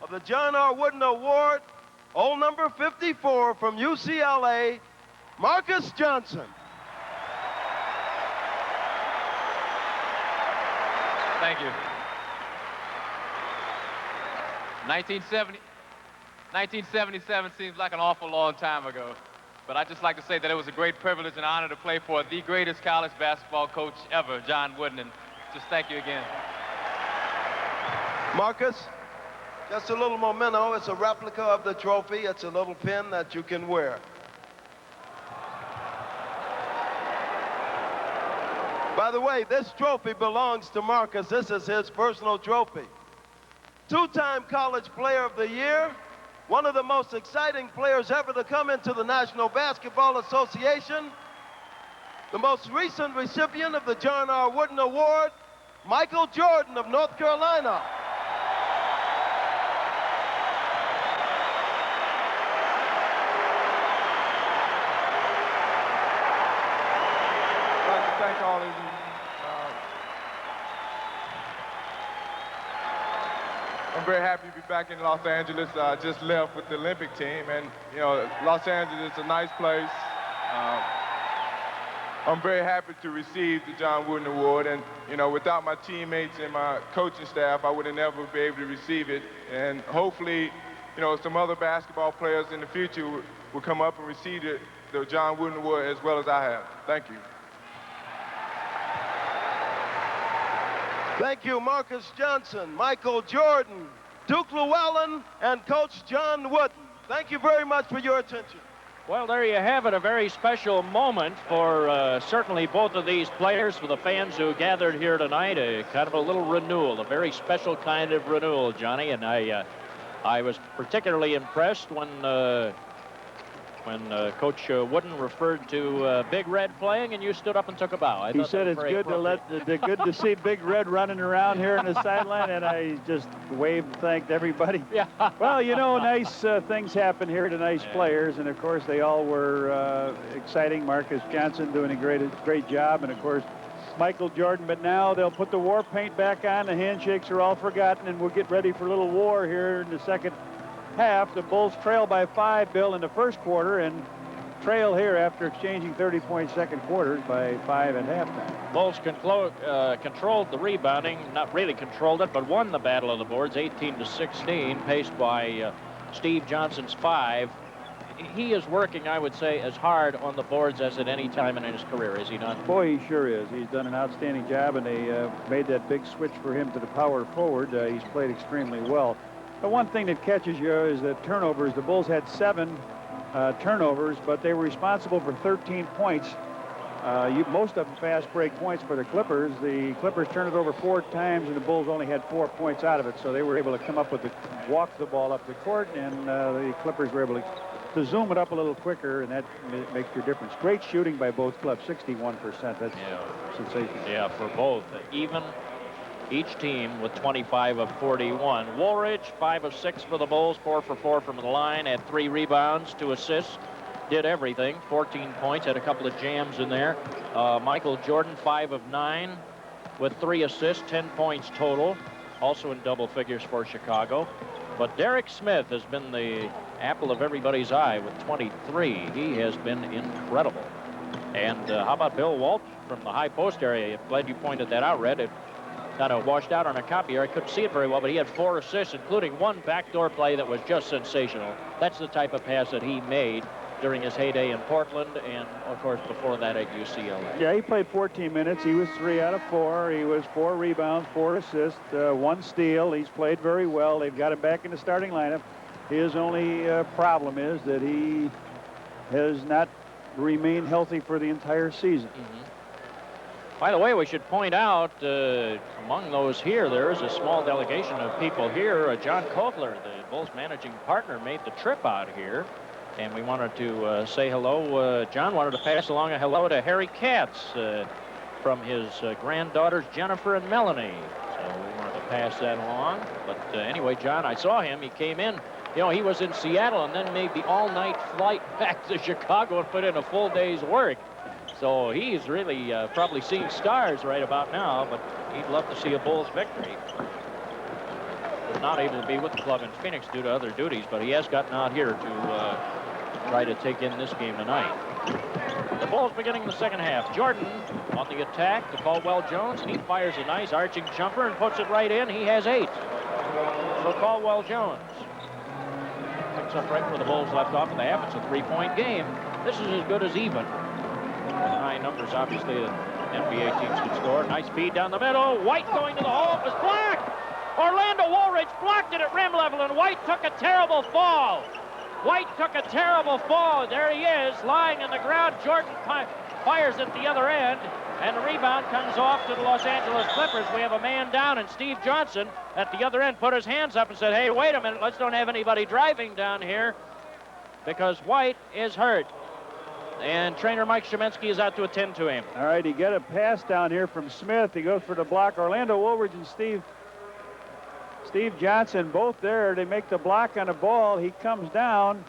of the John R. Wooden Award, old number 54 from UCLA, Marcus Johnson. Thank you. 1977 seems like an awful long time ago, but I'd just like to say that it was a great privilege and honor to play for the greatest college basketball coach ever, John Wooden, and just thank you again. Marcus, just a little memento. It's a replica of the trophy. It's a little pin that you can wear. By the way, this trophy belongs to Marcus. This is his personal trophy. Two-time College Player of the Year, one of the most exciting players ever to come into the National Basketball Association, the most recent recipient of the John R. Wooden Award, Michael Jordan of North Carolina. I'd like to thank all of you. I'm very happy to be back in Los Angeles. I just left with the Olympic team, and you know, Los Angeles is a nice place. I'm very happy to receive the John Wooden Award, and you know, without my teammates and my coaching staff, I would have never been able to receive it. And hopefully, you know, some other basketball players in the future will come up and receive the John Wooden Award as well as I have. Thank you. Thank you, Marcus Johnson, Michael Jordan, Duke Llewellyn, and Coach John Wooden. Thank you very much for your attention. Well, there you have it, a very special moment for certainly both of these players, for the fans who gathered here tonight, a kind of a little renewal, a very special kind of renewal, Johnny, and I was particularly impressed when when Coach Wooden referred to Big Red playing, and you stood up and took a bow. He said it's good to see Big Red running around here in the sideline, and I just waved, thanked everybody. Yeah. Well, you know, nice things happen here to nice players, and of course they all were exciting. Marcus Johnson doing a great job, and of course Michael Jordan. But now they'll put the war paint back on. The handshakes are all forgotten, and we'll get ready for a little war here in the second half. The Bulls trail by 5, Bill, in the first quarter, and trail here after exchanging 30-point second quarters by 5 at halftime. Bulls controlled the rebounding, not really controlled it, but won the battle of the boards 18-16, paced by Steve Johnson's 5. He is working, I would say, as hard on the boards as at any time in his career, is he not? Boy, he sure is. He's done an outstanding job, and they made that big switch for him to the power forward. He's played extremely well. The one thing that catches you is the turnovers. The Bulls had 7 turnovers, but they were responsible for 13 points. Most of them fast break points for the Clippers. The Clippers turned it over 4 times, and the Bulls only had 4 points out of it. So they were able to come up with walk the ball up the court, and the Clippers were able to zoom it up a little quicker, and that makes your difference. Great shooting by both clubs, 61%. That's sensational. Yeah, for both. Even each team with 25 of 41. Woolridge, 5 of 6 for the Bulls, 4 for 4 from the line, had 3 rebounds, 2 assists, did everything, 14 points, had a couple of jams in there. Michael Jordan, 5 of 9 with 3 assists, 10 points total, also in double figures for Chicago. But Derek Smith has been the apple of everybody's eye with 23. He has been incredible. And how about Bill Walton from the high post area? Glad you pointed that out, Red. It kind of washed out on a copy here. I couldn't see it very well, but he had 4 assists, including 1 backdoor play that was just sensational. That's the type of pass that he made during his heyday in Portland and, of course, before that at UCLA. Yeah, he played 14 minutes. He was 3 out of 4. He was 4 rebounds, 4 assists, 1 steal. He's played very well. They've got him back in the starting lineup. His only problem is that he has not remained healthy for the entire season. By the way, we should point out, among those here, there is a small delegation of people here. John Kogler, the Bulls managing partner, made the trip out here. And we wanted to say hello. John wanted to pass along a hello to Harry Katz from his granddaughters, Jennifer and Melanie. So we wanted to pass that along. But anyway, John, I saw him. He came in. You know, he was in Seattle and then made the all-night flight back to Chicago and put in a full day's work. So he's really probably seeing stars right about now, but he'd love to see a Bulls victory. Was not able to be with the club in Phoenix due to other duties, but he has gotten out here to try to take in this game tonight. The Bulls beginning the second half. Jordan on the attack to Caldwell Jones. He fires a nice arching jumper and puts it right in. He has 8 for Caldwell Jones. Picks up right where the Bulls left off in the half. It's a 3-point game. This is as good as even. High numbers, obviously, that NBA teams can score. Nice feed down the middle. White going to the hole. It was blocked. Orlando Woolridge blocked it at rim level, and White took a terrible fall. White took a terrible fall. There he is, lying in the ground. Jordan fires at the other end, and the rebound comes off to the Los Angeles Clippers. We have a man down, and Steve Johnson at the other end put his hands up and said, hey, wait a minute, let's don't have anybody driving down here because White is hurt. And trainer Mike Shemensky is out to attend to him. All right, he got a pass down here from Smith. He goes for the block. Orlando Woolridge and Steve Johnson both there. They make the block on the ball. He comes down.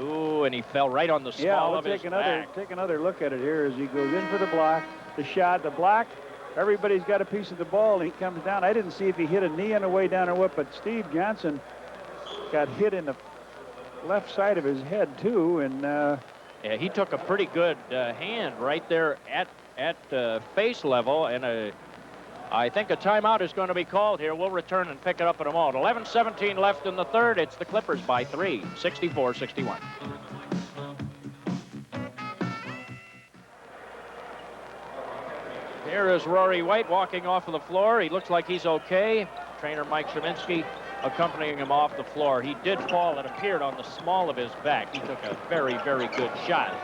Ooh, and he fell right on the small of his back. Take another look at it here as he goes in for the block. The shot, the block. Everybody's got a piece of the ball. And he comes down. I didn't see if he hit a knee on the way down or what, but Steve Johnson got hit in the left side of his head too, and yeah, he took a pretty good hand right there at face level, and I think a timeout is going to be called here. We'll return and pick it up in a moment. 11:17 left in the third. It's the Clippers by 3, 64-61. Here is Rory White walking off of the floor. He looks like he's okay. Trainer Mike Shemensky accompanying him off the floor. He did fall. It appeared on the small of his back. He took a very, very good shot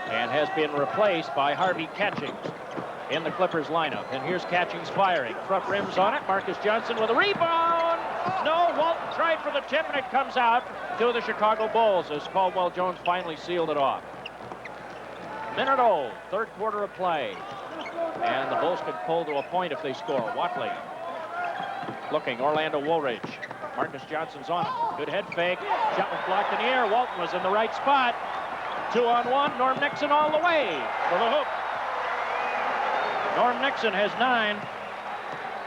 and has been replaced by Harvey Catchings in the Clippers lineup. And here's Catchings firing. Front rims on it. Marcus Johnson with a rebound. No, Walton tried for the tip and it comes out. to the Chicago Bulls as Caldwell Jones finally sealed it off. Minute old, third quarter of play. And the Bulls could pull to a point if they score. Watley looking, Orlando Woolridge. Marcus Johnson's on him. Good head fake. Shot was blocked in the air. Walton was in the right spot. 2-on-1. Norm Nixon all the way for the hoop. Norm Nixon has 9.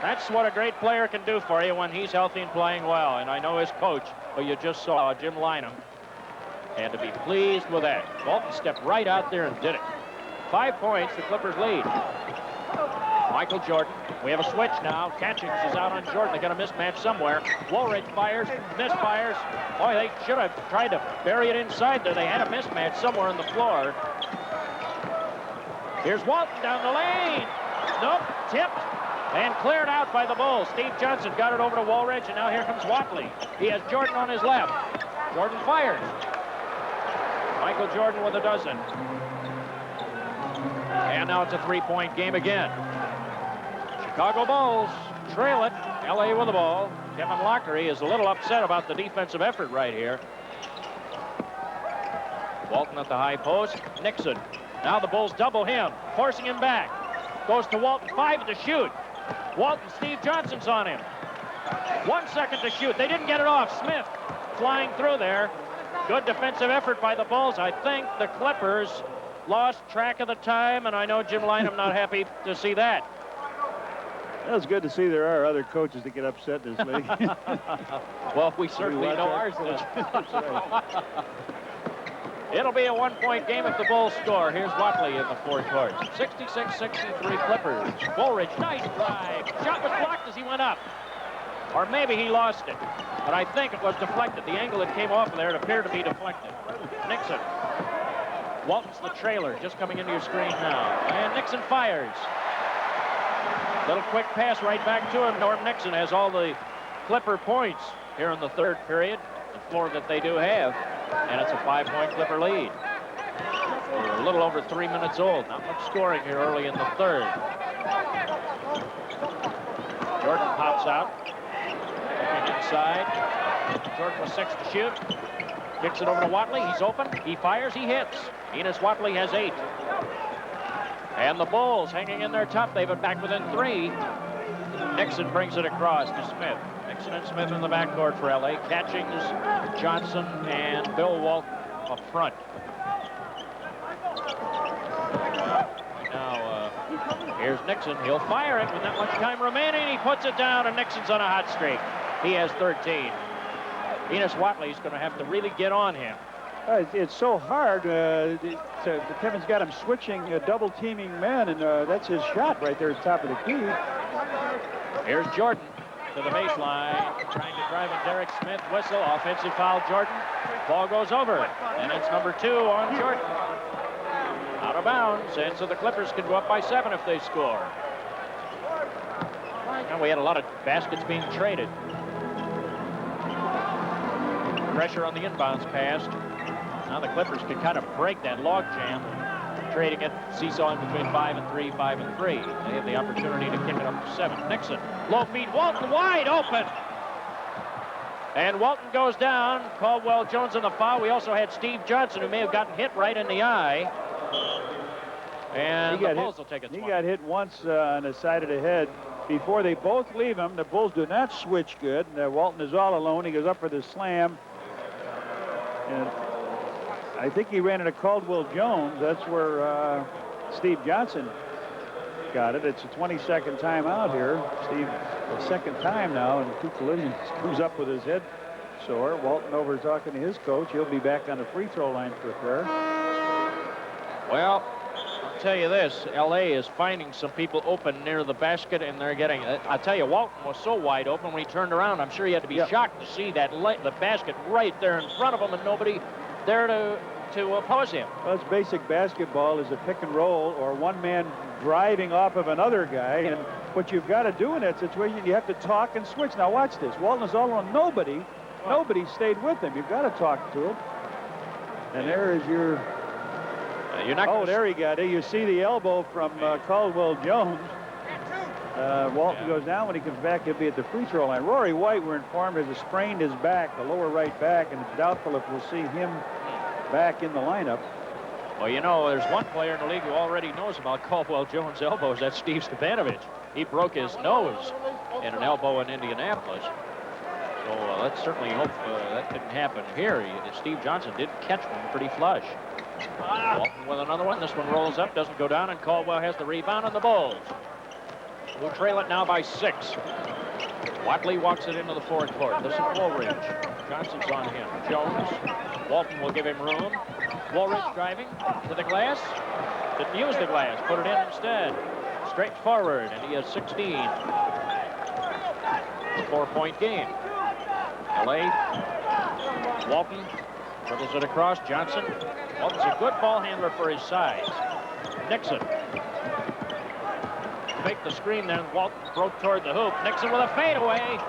That's what a great player can do for you when he's healthy and playing well. And I know his coach, who you just saw, Jim Lynham, had to be pleased with that. Walton stepped right out there and did it. 5 points, the Clippers lead. Michael Jordan. We have a switch now. Catchings is out on Jordan. They got a mismatch somewhere. Woolridge fires, misfires. Boy, they should have tried to bury it inside there. They had a mismatch somewhere on the floor. Here's Walton down the lane. Nope, tipped and cleared out by the Bulls. Steve Johnson got it over to Woolridge, and now here comes Watley. He has Jordan on his left. Jordan fires. Michael Jordan with a dozen. And now it's a three-point game again. Chicago Bulls trail it. LA with the ball. Kevin Lockery is a little upset about the defensive effort right here. Walton at the high post. Nixon. Now the Bulls double him, forcing him back. Goes to Walton, 5 to shoot. Walton, Steve Johnson's on him. 1 second to shoot. They didn't get it off. Smith flying through there. Good defensive effort by the Bulls. I think the Clippers lost track of the time, and I know Jim Lynham not happy to see that. Well, it's good to see there are other coaches that get upset in this league. Well, we certainly know ours then. It'll be a 1-point game if the Bulls score. Here's Watley in the fourth quarter. 66-63 Clippers. Woolridge, nice drive. Shot was blocked as he went up. Or maybe he lost it. But I think it was deflected. The angle that came off of there, it appeared to be deflected. Nixon. Walton's the trailer, just coming into your screen now. And Nixon fires. Little quick pass right back to him. Norm Nixon has all the Clipper points here in the third period. The floor that they do have. And it's a 5-point Clipper lead. We're a little over 3 minutes old. Not much scoring here early in the third. Jordan pops out. Looking inside. Jordan with 6 to shoot. Kicks it over to Watley. He's open. He fires. He hits. Enos Watley has 8. And the Bulls hanging in there tough. They've been back within 3. Nixon brings it across to Smith. Nixon and Smith in the backcourt for LA. Catchings, Johnson, and Bill Walton up front. Now, here's Nixon. He'll fire it with not much time remaining. He puts it down, and Nixon's on a hot streak. He has 13. Enos Watley's going to have to really get on him. It's so hard. Kevin's got him switching, double-teaming men, and that's his shot right there at the top of the key. Here's Jordan to the baseline, trying to drive it. Derek Smith, whistle, offensive foul, Jordan. Ball goes over, and it's number 2 on Jordan. Out of bounds, and so the Clippers can go up by 7 if they score. And we had a lot of baskets being traded. Pressure on the inbounds pass. Now the Clippers can kind of break that log jam, trading it, seesawing between 5 and 3, 5 and 3. They have the opportunity to kick it up to 7. Nixon, low feed, Walton wide open. And Walton goes down. Caldwell Jones on the foul. We also had Steve Johnson, who may have gotten hit right in the eye. And the Bulls will take it. He got hit once on the side of the head. Before they both leave him, the Bulls do not switch good. Walton is all alone. He goes up for the slam. And I think he ran into Caldwell Jones. That's where Steve Johnson got it. It's a 20-second timeout here. Steve, the second time now, and 2 collisions. Comes up with his head sore. Walton over talking to his coach. He'll be back on the free throw line for a pair. Well, I'll tell you this. L.A. is finding some people open near the basket, and they're getting it. I'll tell you, Walton was so wide open when he turned around. I'm sure he had to be shocked to see that the basket right there in front of him and nobody there to oppose him. Well, it's basic basketball is a pick and roll or one man driving off of another guy. And what you've got to do in that situation, you have to talk and switch. Now watch this. Walton is all alone. Nobody stayed with him. You've got to talk to him. And there is your... You're not there he got it. You see the elbow from Caldwell Jones. Walton goes down. When he comes back, he'll be at the free throw line. Rory White, we're informed, has sprained his back, the lower right back, and it's doubtful if we'll see him back in the lineup. Well, you know, there's one player in the league who already knows about Caldwell Jones' elbows. That's Steve Stepanovich. He broke his nose in an elbow in Indianapolis. So let's certainly hope that didn't happen here. Steve Johnson did catch one pretty flush. Walton with another one. This one rolls up, doesn't go down, and Caldwell has the rebound on the Bulls, who trail it now by 6. Watley walks it into the fourth court. This is Woolridge. Johnson's on him. Jones. Walton will give him room. Woolridge driving to the glass. Didn't use the glass. Put it in instead. Straight forward, and he has 16. 4-point game. LA. Walton dribbles it across. Johnson. Walton's a good ball handler for his size. Nixon. Make the screen, then Walton broke toward the hoop. Nixon with a fadeaway.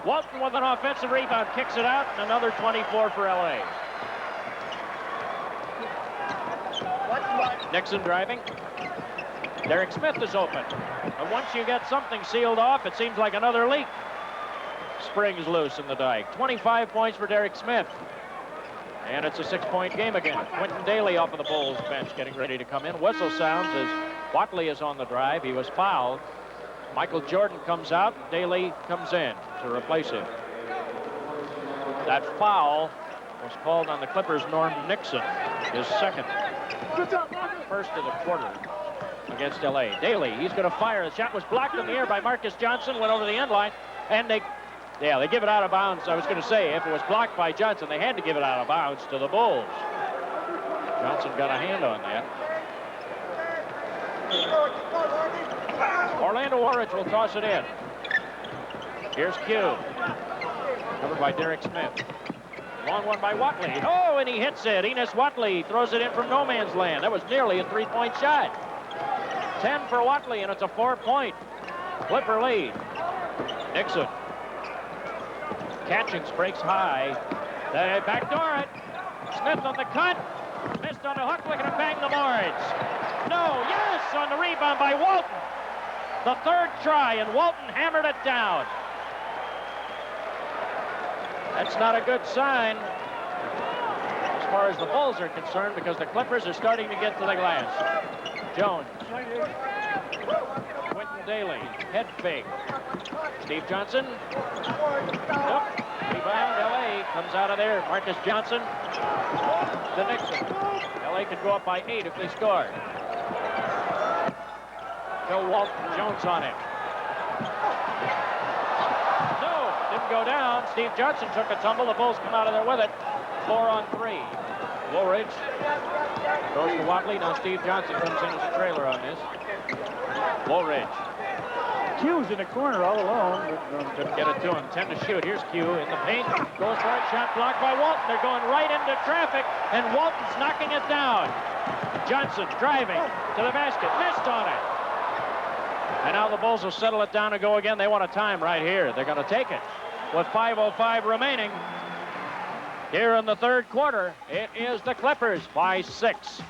Walton with an offensive rebound, kicks it out, and another 24 for LA. Nixon driving. Derek Smith is open. But once you get something sealed off, it seems like another leak springs loose in the dike. 25 points for Derek Smith. And it's a 6-point game again. Quentin Daly off of the Bulls bench getting ready to come in. Whistle sounds as Watley is on the drive. He was fouled. Michael Jordan comes out. Daly comes in to replace him. That foul was called on the Clippers' Norm Nixon, his second. First of the quarter against LA. Daly, he's going to fire. The shot was blocked in the air by Marcus Johnson, went over the end line, and they give it out of bounds. I was going to say, if it was blocked by Johnson, they had to give it out of bounds to the Bulls. Johnson got a hand on that. Orlando Woolridge will toss it in. Here's Q. Covered by Derek Smith. Long one by Watley. Oh, and he hits it. Enos Watley throws it in from no man's land. That was nearly a 3-point shot. 10 for Watley, and it's a 4-point Clipper lead. Nixon. Catchings breaks high. They backdoor it. Smith on the cut. Missed on the hook. Look at him bang the boards. No, yes, on the rebound by Walton. The third try, and Walton hammered it down. That's not a good sign as far as the Bulls are concerned, because the Clippers are starting to get to the glass. Jones. Quentin Daly. Head fake. Steve Johnson. Nope. Rebound. LA comes out of there. Marcus Johnson to Nixon. LA could go up by 8 if they score. Joe Walton. Jones on him. No, didn't go down. Steve Johnson took a tumble. The Bulls come out of there with it. 4-on-3. Woolridge goes to Watley. Now Steve Johnson comes in as a trailer on this. Woolridge. Q's in the corner all alone. Couldn't get it to him. 10 to shoot. Here's Q in the paint. Goes for it. Shot blocked by Walton. They're going right into traffic, and Walton's knocking it down. Johnson driving to the basket. Missed on it. And now the Bulls will settle it down and go again. They want a time right here. They're going to take it with 5:05 remaining. Here in the third quarter, it is the Clippers by 6.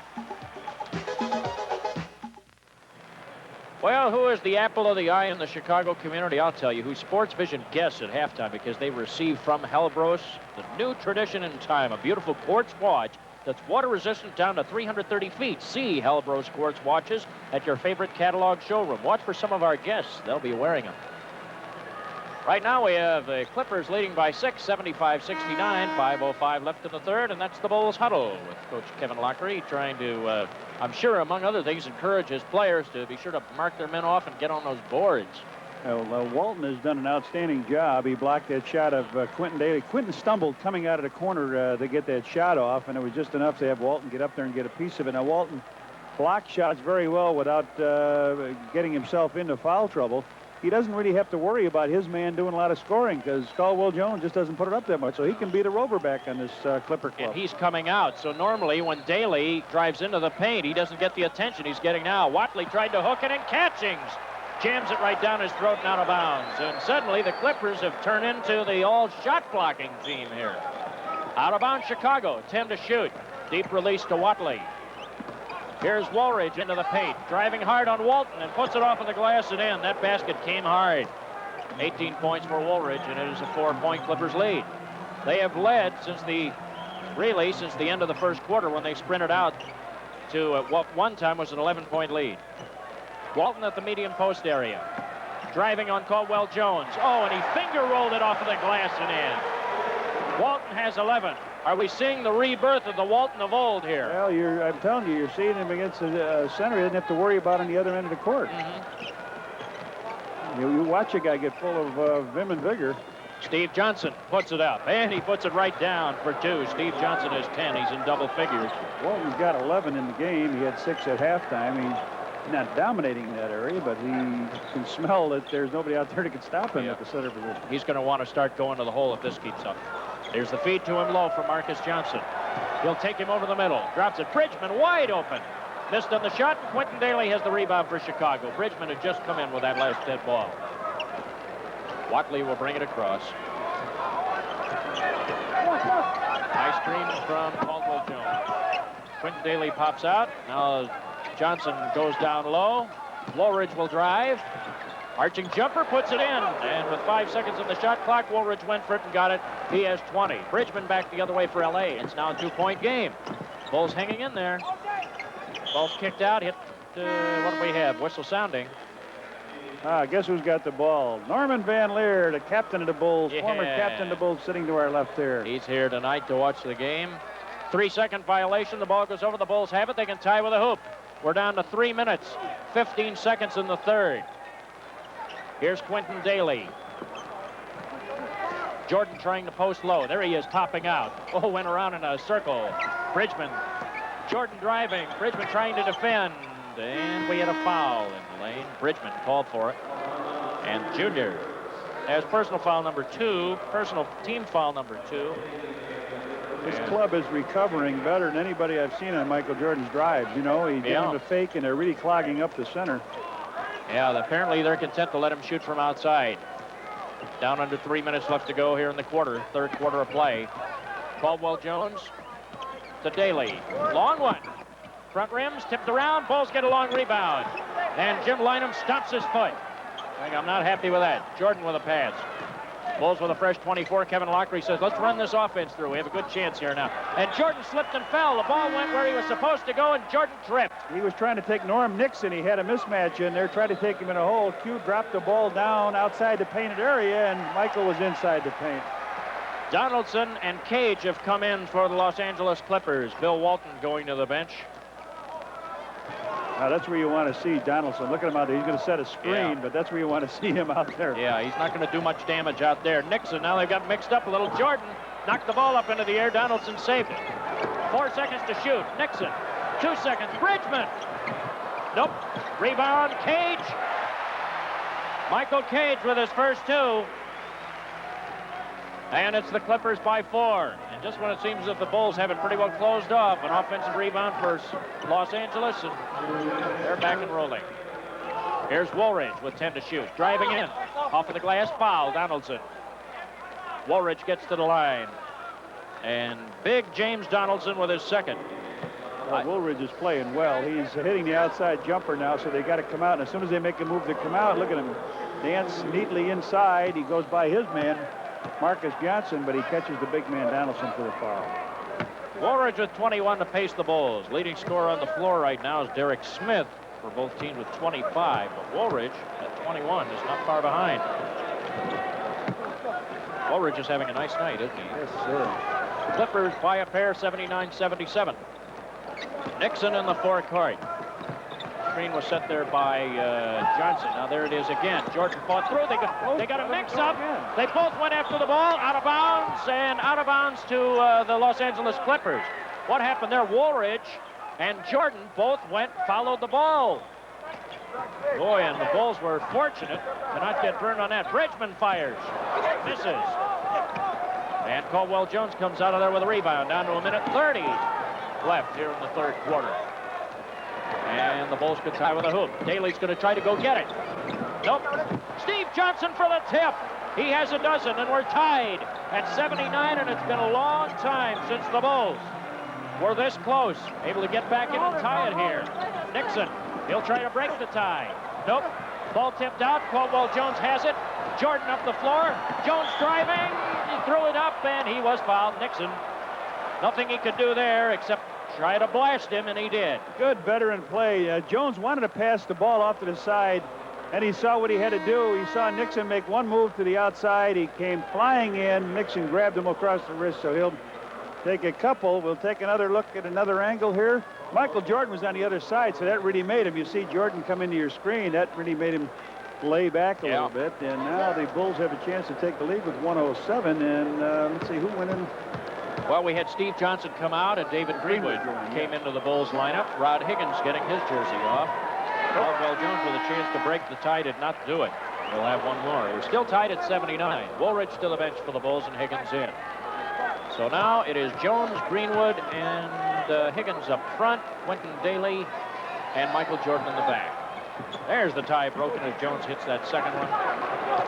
Well, who is the apple of the eye in the Chicago community? I'll tell you who. Sports Vision guests at halftime, because they received from Helbros the new tradition in time, a beautiful quartz watch that's water resistant down to 330 feet. See Helbros quartz watches at your favorite catalog showroom. Watch for some of our guests. They'll be wearing them. Right now we have the Clippers leading by 6, 75-69, 5:05 left in the third, and that's the Bulls huddle with Coach Kevin Lockery trying to, I'm sure, among other things, encourage his players to be sure to mark their men off and get on those boards. Walton has done an outstanding job. He blocked that shot of Quentin Daly. Quentin stumbled coming out of the corner to get that shot off, and it was just enough to have Walton get up there and get a piece of it. Now, Walton blocked shots very well without getting himself into foul trouble. He doesn't really have to worry about his man doing a lot of scoring, because Caldwell Jones just doesn't put it up that much, so he can be the rover back on this Clipper club. And he's coming out, so normally when Daly drives into the paint, he doesn't get the attention he's getting now. Watley tried to hook it, and Catchings jams it right down his throat and out of bounds. And suddenly the Clippers have turned into the all-shot blocking team here. Out of bounds Chicago, 10 to shoot. Deep release to Watley. Here's Woolridge into the paint, driving hard on Walton and puts it off of the glass and in. That basket came hard. 18 points for Woolridge, and it is a 4-point Clippers lead. They have led since the end of the first quarter when they sprinted out to what one time was an 11-point lead. Walton at the medium post area. Driving on Caldwell Jones. Oh, and he finger rolled it off of the glass and in. Walton has 11. Are we seeing the rebirth of the Walton of old here? Well, I'm telling you, you're seeing him against the center. He doesn't have to worry about on the other end of the court. You watch a guy get full of vim and vigor. Steve Johnson puts it up, and he puts it right down for 2. Steve Johnson has 10. He's in double figures. Walton's got 11 in the game. He had 6 at halftime. He's not dominating that area, but he can smell that there's nobody out there that can stop him at the center position. He's going to want to start going to the hole if this keeps up. Here's the feed to him low from Marcus Johnson. He'll take him over the middle. Drops it. Bridgman wide open. Missed on the shot. Quentin Daly has the rebound for Chicago. Bridgman had just come in with that last dead ball. Watley will bring it across. Nice screen from Caldwell Jones. Quentin Daly pops out. Now Johnson goes down low. Woolridge will drive. Arching jumper, puts it in. And with 5 seconds on the shot clock, Woolridge went for it and got it. He has 20. Bridgman back the other way for LA. It's now a 2-point game. Bulls hanging in there. Ball's kicked out. Hit, what do we have? Whistle sounding. Guess who's got the ball? Norman Van Leer, the captain of the Bulls, former captain of the Bulls, sitting to our left there. He's here tonight to watch the game. 3-second violation. The ball goes over. The Bulls have it. They can tie with a hoop. We're down to 3 minutes, 15 seconds in the third. Here's Quentin Daly. Jordan trying to post low. There he is, topping out. Oh, went around in a circle. Bridgman. Jordan driving. Bridgman trying to defend. And we had a foul in the lane. Bridgman called for it. And Junior has personal foul number 2. Personal team foul number 2. This club is recovering better than anybody I've seen on Michael Jordan's drives. You know, he gave him a fake, and they're really clogging up the center. Yeah, apparently they're content to let him shoot from outside. Down under 3 minutes left to go here in the quarter. Third quarter of play. Caldwell Jones to Daly. Long one. Front rims tipped around. Bulls get a long rebound. And Jim Lynham stomps his foot. I'm not happy with that. Jordan with a pass. Bulls with a fresh 24. Kevin Lockery says, let's run this offense through. We have a good chance here now. And Jordan slipped and fell. The ball went where he was supposed to go, and Jordan tripped. He was trying to take Norm Nixon. He had a mismatch in there, tried to take him in a hole. Q dropped the ball down outside the painted area, and Michael was inside the paint. Donaldson and Cage have come in for the Los Angeles Clippers. Bill Walton going to the bench. Now that's where you want to see Donaldson. Look at him out there. He's going to set a screen, but that's where you want to see him out there. Yeah, he's not going to do much damage out there. Nixon, now they've got mixed up a little. Jordan knocked the ball up into the air. Donaldson saved it. 4 seconds to shoot. Nixon. 2 seconds. Bridgman. Nope. Rebound. Cage. Michael Cage with his first 2. And it's the Clippers by 4. And just when it seems that the Bulls have it pretty well closed off, an offensive rebound for Los Angeles, and they're back and rolling. Here's Woolridge with 10 to shoot. Driving in. Off of the glass, foul, Donaldson. Woolridge gets to the line. And big James Donaldson with his second. Well, Woolridge is playing well. He's hitting the outside jumper now, so they got to come out. And as soon as they make a move to come out, look at him dance neatly inside. He goes by his man, Marcus Johnson, but he catches the big man Donaldson for the foul. Woolridge with 21 to pace the Bulls. Leading scorer on the floor right now is Derek Smith for both teams with 25. But Woolridge at 21 is not far behind. Woolridge is having a nice night, isn't he? Yes, sir. Clippers by a pair, 79-77. Nixon in the forecourt. Screen was set there by Johnson. Now there it is again. Jordan fought through. They got a mix-up. They both went after the ball, out of bounds, and out of bounds to the Los Angeles Clippers. What happened there? Woolridge and Jordan both followed the ball. Boy, and the Bulls were fortunate to not get burned on that. Bridgman fires, misses, and Caldwell Jones comes out of there with a rebound. Down to a minute 30 left here in the third quarter. And the Bulls could tie with a hoop. Daly's going to try to go get it. Nope. Steve Johnson for the tip. He has a dozen, and we're tied at 79, and it's been a long time since the Bulls were this close. Able to get back in and tie it here. Nixon, he'll try to break the tie. Nope. Ball tipped out. Caldwell Jones has it. Jordan up the floor. Jones driving. He threw it up, and he was fouled. Nixon, nothing he could do there except try to blast him, and he did. Good veteran play. Jones wanted to pass the ball off to the side, and he saw what he had to do. He saw Nixon make one move to the outside. He came flying in. Nixon grabbed him across the wrist, so he'll take a couple. We'll take another look at another angle here. Michael Jordan was on the other side, so that really made him. You see Jordan come into your screen. That really made him lay back a little bit. And now the Bulls have a chance to take the lead with 1:07. And let's see who went in. Well, we had Steve Johnson come out, and David Greenwood came into the Bulls lineup. Rod Higgins getting his jersey off. Caldwell Jones with a chance to break the tie, did not do it. We'll have one more. We're still tied at 79. Woolridge to the bench for the Bulls, and Higgins in. So now it is Jones, Greenwood, and Higgins up front, Quentin Daly, and Michael Jordan in the back. There's the tie broken as Jones hits that second one.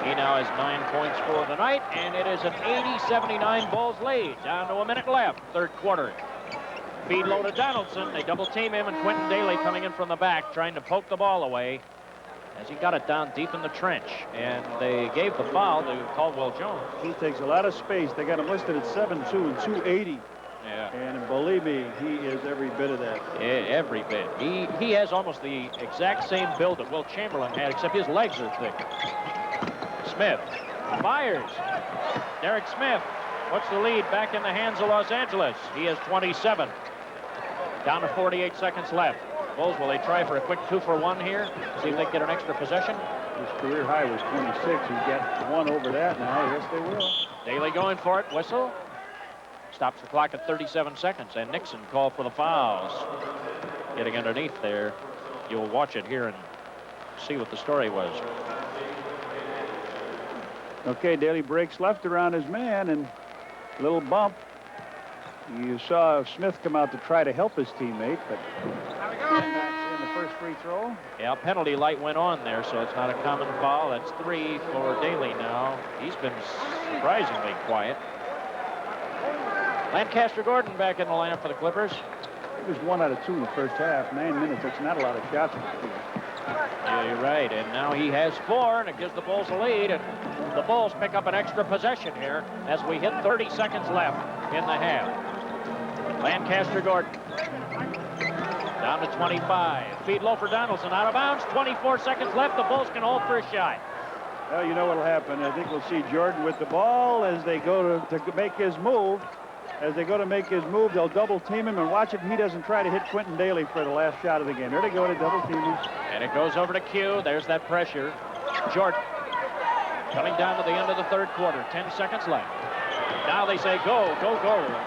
He now has 9 points for the night, and it is an 80-79 Bulls lead. Down to a minute left, third quarter. Feed low to Donaldson. They double team him, and Quentin Daly coming in from the back, trying to poke the ball away as he got it down deep in the trench. And they gave the foul to Caldwell Jones. He takes a lot of space. They got him listed at 7'2" and 280. Yeah. And believe me, he is every bit of that. Yeah, every bit. He has almost the exact same build that Will Chamberlain had, except his legs are thick. Smith fires. Derek Smith puts the lead back in the hands of Los Angeles. He has 27. Down to 48 seconds left. Bulls, will they try for a quick 2-for-1 here? See if they get an extra possession? His career high was 26. He's got one over that now. Yes, they will. Daly going for it. Whistle. Stops the clock at 37 seconds. And Nixon called for the fouls. Getting underneath there. You'll watch it here and see what the story was. Okay, Daly breaks left around his man, and a little bump. You saw Smith come out to try to help his teammate, but in the first free throw. Yeah, penalty light went on there, so it's not a common foul. That's 3 for Daly now. He's been surprisingly quiet. Lancaster Gordon back in the lineup for the Clippers. He was 1 out of 2 in the first half. 9 minutes, that's not a lot of shots. Yeah, you're right, and now he has 4, and it gives the Bulls a lead, and the Bulls pick up an extra possession here as we hit 30 seconds left in the half. Lancaster Gordon down to 25. Feed low for Donaldson, out of bounds. 24 seconds left. The Bulls can hold for a shot. Well, you know what'll happen. I think we'll see Jordan with the ball as they go to make his move. As they go to make his move, they'll double team him, and watch if he doesn't try to hit Quentin Daly for the last shot of the game. There they go to double team him. And it goes over to Q. There's that pressure. Jordan coming down to the end of the third quarter. 10 seconds left. Now they say go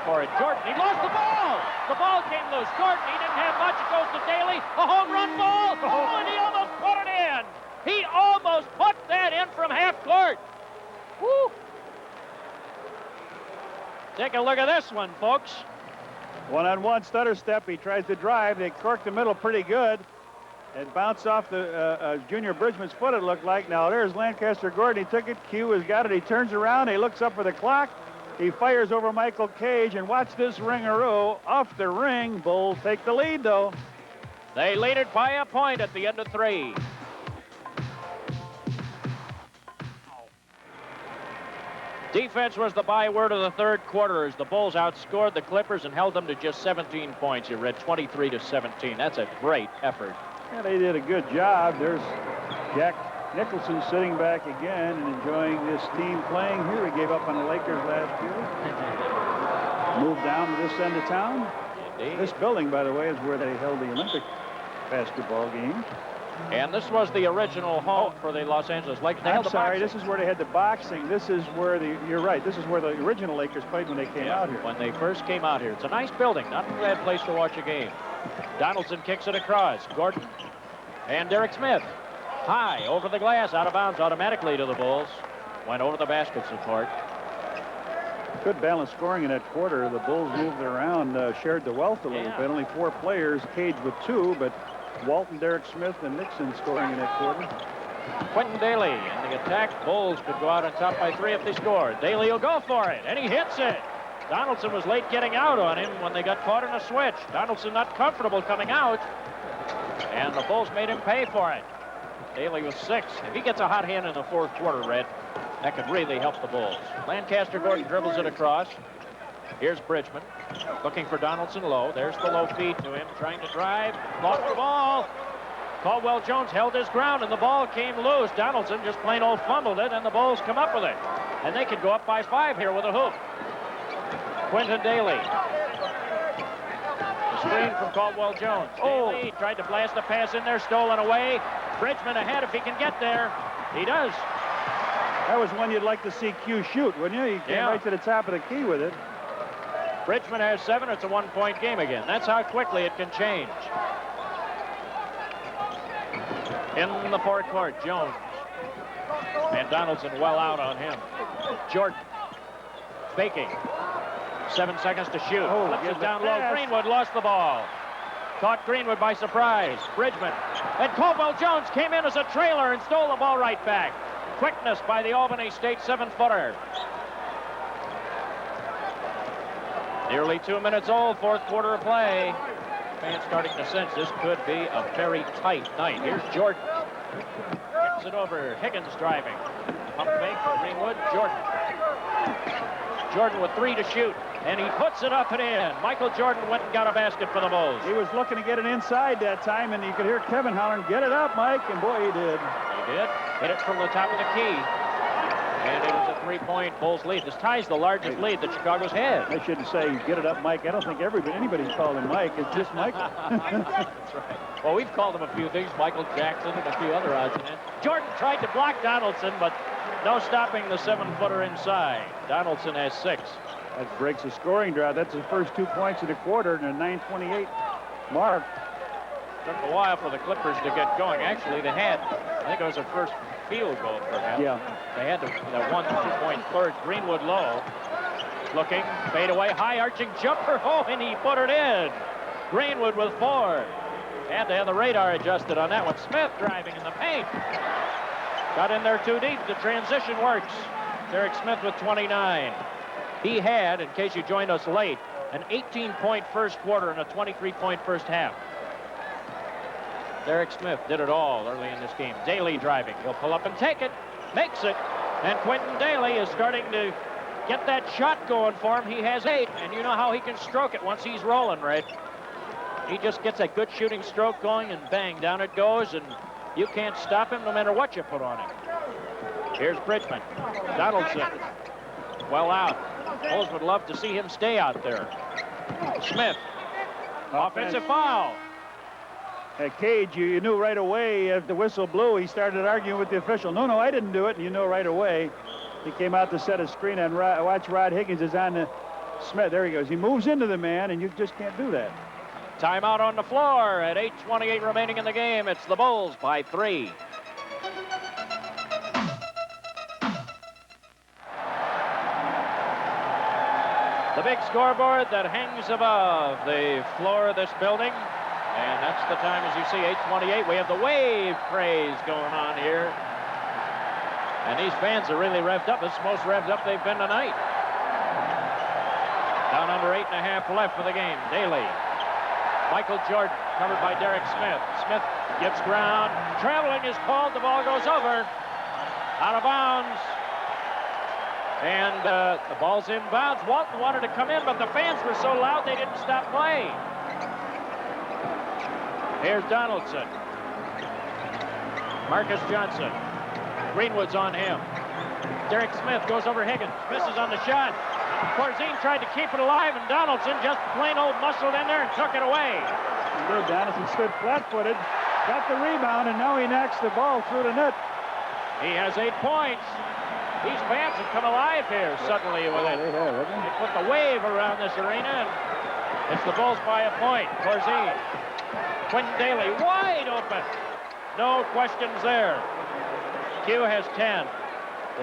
for it. Jordan, he lost the ball. The ball came loose. Jordan, he didn't have much. It goes to Daly. A home run ball. Oh, and he almost put it in. He almost put that in from half court. Woo. Take a look at this one, folks. One-on-one stutter step. He tries to drive. They cork the middle pretty good. And bounce off the Junior Bridgman's foot, it looked like. Now there's Lancaster Gordon. He took it. Q has got it. He turns around. He looks up for the clock. He fires over Michael Cage. And watch this ringaroo off the ring. Bulls take the lead, though. They lead it by a point at the end of 3. Defense was the byword of the third quarter as the Bulls outscored the Clippers and held them to just 17 points. You read 23-17. That's a great effort. Yeah, they did a good job. There's Jack Nicholson sitting back again and enjoying this team playing here. He gave up on the Lakers last year. Moved down to this end of town. Indeed. This building, by the way, is where they held the Olympic basketball games. And this was the original home for the Los Angeles Lakers. I'm sorry, this is where they had the boxing. This is where you're right, this is where the original Lakers played when they came out here. When they first came out here. It's a nice building, not a bad place to watch a game. Donaldson kicks it across. Gordon and Derek Smith. High over the glass, out of bounds automatically to the Bulls. Went over the basket support. Good balanced scoring in that quarter. The Bulls moved around, shared the wealth a little bit. Only 4 players, Cage with 2, but Walton, Derek Smith, and Nixon scoring in that quarter. Quentin Daly in the attack. Bulls could go out on top by 3 if they score. Daly will go for it, and he hits it. Donaldson was late getting out on him when they got caught in a switch. Donaldson not comfortable coming out, and the Bulls made him pay for it. Daly with 6. If he gets a hot hand in the fourth quarter, Red, that could really help the Bulls. Lancaster Gordon dribbles it across. Here's Bridgman looking for Donaldson low. There's the low feed to him, trying to drive. Lost the ball. Caldwell Jones held his ground, and the ball came loose. Donaldson just plain old fumbled it, and the Bulls come up with it. And they could go up by 5 here with a hoop. Quentin Daly. The screen from Caldwell Jones. Daly tried to blast a pass in there, stolen away. Bridgman ahead if he can get there. He does. That was one you'd like to see Q shoot, wouldn't you? He came right to the top of the key with it. Bridgman has 7. It's a one-point game again. That's how quickly it can change. In the forecourt, Jones. And Donaldson well out on him. Jordan faking. 7 seconds to shoot. Flips it down low. Greenwood lost the ball. Caught Greenwood by surprise. Bridgman. And Caldwell Jones came in as a trailer and stole the ball right back. Quickness by the Albany State 7-footer. Nearly 2 minutes old, fourth quarter of play. Fans starting to sense this could be a very tight night. Here's Jordan. Gets it over. Higgins driving. Pump fake for Greenwood. Jordan with 3 to shoot. And he puts it up and in. Michael Jordan went and got a basket for the Bulls. He was looking to get it inside that time, and you could hear Kevin hollering, "Get it up, Mike," and boy, he did. He did. Hit it from the top of the key. And it was a 3-point Bulls lead. This ties the largest lead that Chicago's had. I shouldn't say, "Get it up, Mike." I don't think anybody's called him Mike. It's just Michael. That's right. Well, we've called him a few things, Michael Jackson and a few other odds and ends. Jordan tried to block Donaldson, but no stopping the 7-footer inside. Donaldson has 6. That breaks the scoring drought. That's the first 2 points in the quarter and a 9:28 mark. Took a while for the Clippers to get going. Actually, they had, I think it was their first field goal, perhaps. Yeah. They had that 1 2-point third. Greenwood low. Looking, fade away, high arching jumper. Oh, and he put it in. Greenwood with 4. Had to have the radar adjusted on that one. Smith driving in the paint. Got in there too deep. The transition works. Derek Smith with 29. He had, in case you joined us late, an 18-point first quarter and a 23-point first half. Derek Smith did it all early in this game. Daly driving. He'll pull up and take it. Makes it. And Quentin Daly is starting to get that shot going for him. He has 8, and you know how he can stroke it once he's rolling, Red. He just gets a good shooting stroke going, and bang, down it goes, and you can't stop him no matter what you put on him. Here's Bridgman. Donaldson. Well out. Bulls would love to see him stay out there. Smith. Offensive foul. At Cage, you knew right away if the whistle blew, he started arguing with the official. No, I didn't do it. And you know right away. He came out to set a screen, and watch Rod Higgins is on the Smith. There he goes. He moves into the man, and you just can't do that. Timeout on the floor at 8:28 remaining in the game. It's the Bulls by 3. The big scoreboard that hangs above the floor of this building. And that's the time, as you see, 8:28. We have the wave craze going on here. And these fans are really revved up. This is the most revved up they've been tonight. Down under 8.5 left for the game. Daly. Michael Jordan, covered by Derek Smith. Smith gives ground. Traveling is called. The ball goes over. Out of bounds. And the ball's inbounds. Walton wanted to come in, but the fans were so loud they didn't stop playing. Here's Donaldson. Marcus Johnson. Greenwood's on him. Derek Smith goes over Higgins. Misses on the shot. Corzine tried to keep it alive, and Donaldson just plain old muscled in there and took it away. Good. Donaldson stood flat-footed, got the rebound, and now he knocks the ball through the net. He has 8 points. These fans have come alive here suddenly with it. They put the wave around this arena, and it's the Bulls by a point. Corzine. Quentin Daly wide open. No questions there. Q has 10.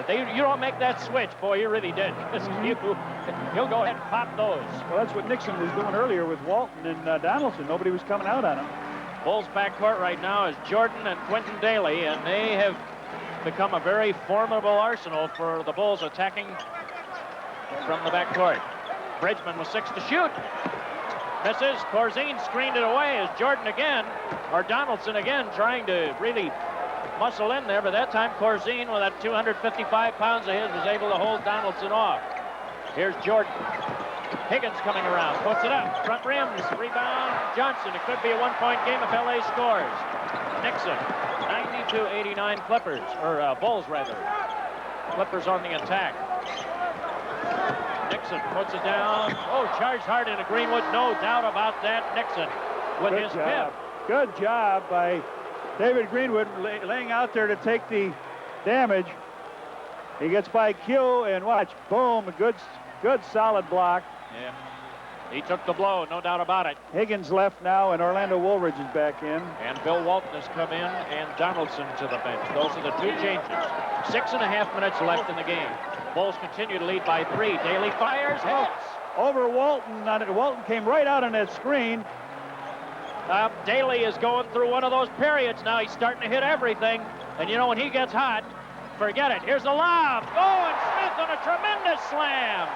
You don't make that switch, boy, you really did. He'll go ahead and pop those. Well, that's what Nixon was doing earlier with Walton and Donaldson. Nobody was coming out on him. Bulls backcourt right now is Jordan and Quentin Daly, and they have become a very formidable arsenal for the Bulls attacking from the backcourt. Bridgman with 6 to shoot. Misses. Corzine screened it away as Jordan again, or Donaldson again, trying to really muscle in there, but that time Corzine, with that 255 pounds of his, was able to hold Donaldson off. Here's Jordan. Higgins coming around, puts it up, front rims, rebound, Johnson. It could be a one-point game if LA scores. Nixon, 92-89 Clippers, or Bulls rather. Clippers on the attack. Nixon puts it down. Oh, charged hard into Greenwood, no doubt about that. Nixon with his pip. Good job by David Greenwood laying out there to take the damage. He gets by Q, and watch, boom, a good solid block. Yeah, he took the blow, no doubt about it. Higgins left now, and Orlando Woolridge is back in. And Bill Walton has come in, and Donaldson to the bench. Those are the 2 changes. 6.5 minutes left in the game. Bulls continue to lead by 3. Daly fires, hits. Over Walton. Walton came right out on that screen. Daly is going through one of those periods now. He's starting to hit everything. And you know, when he gets hot, forget it. Here's the lob. Oh, and Smith on a tremendous slam.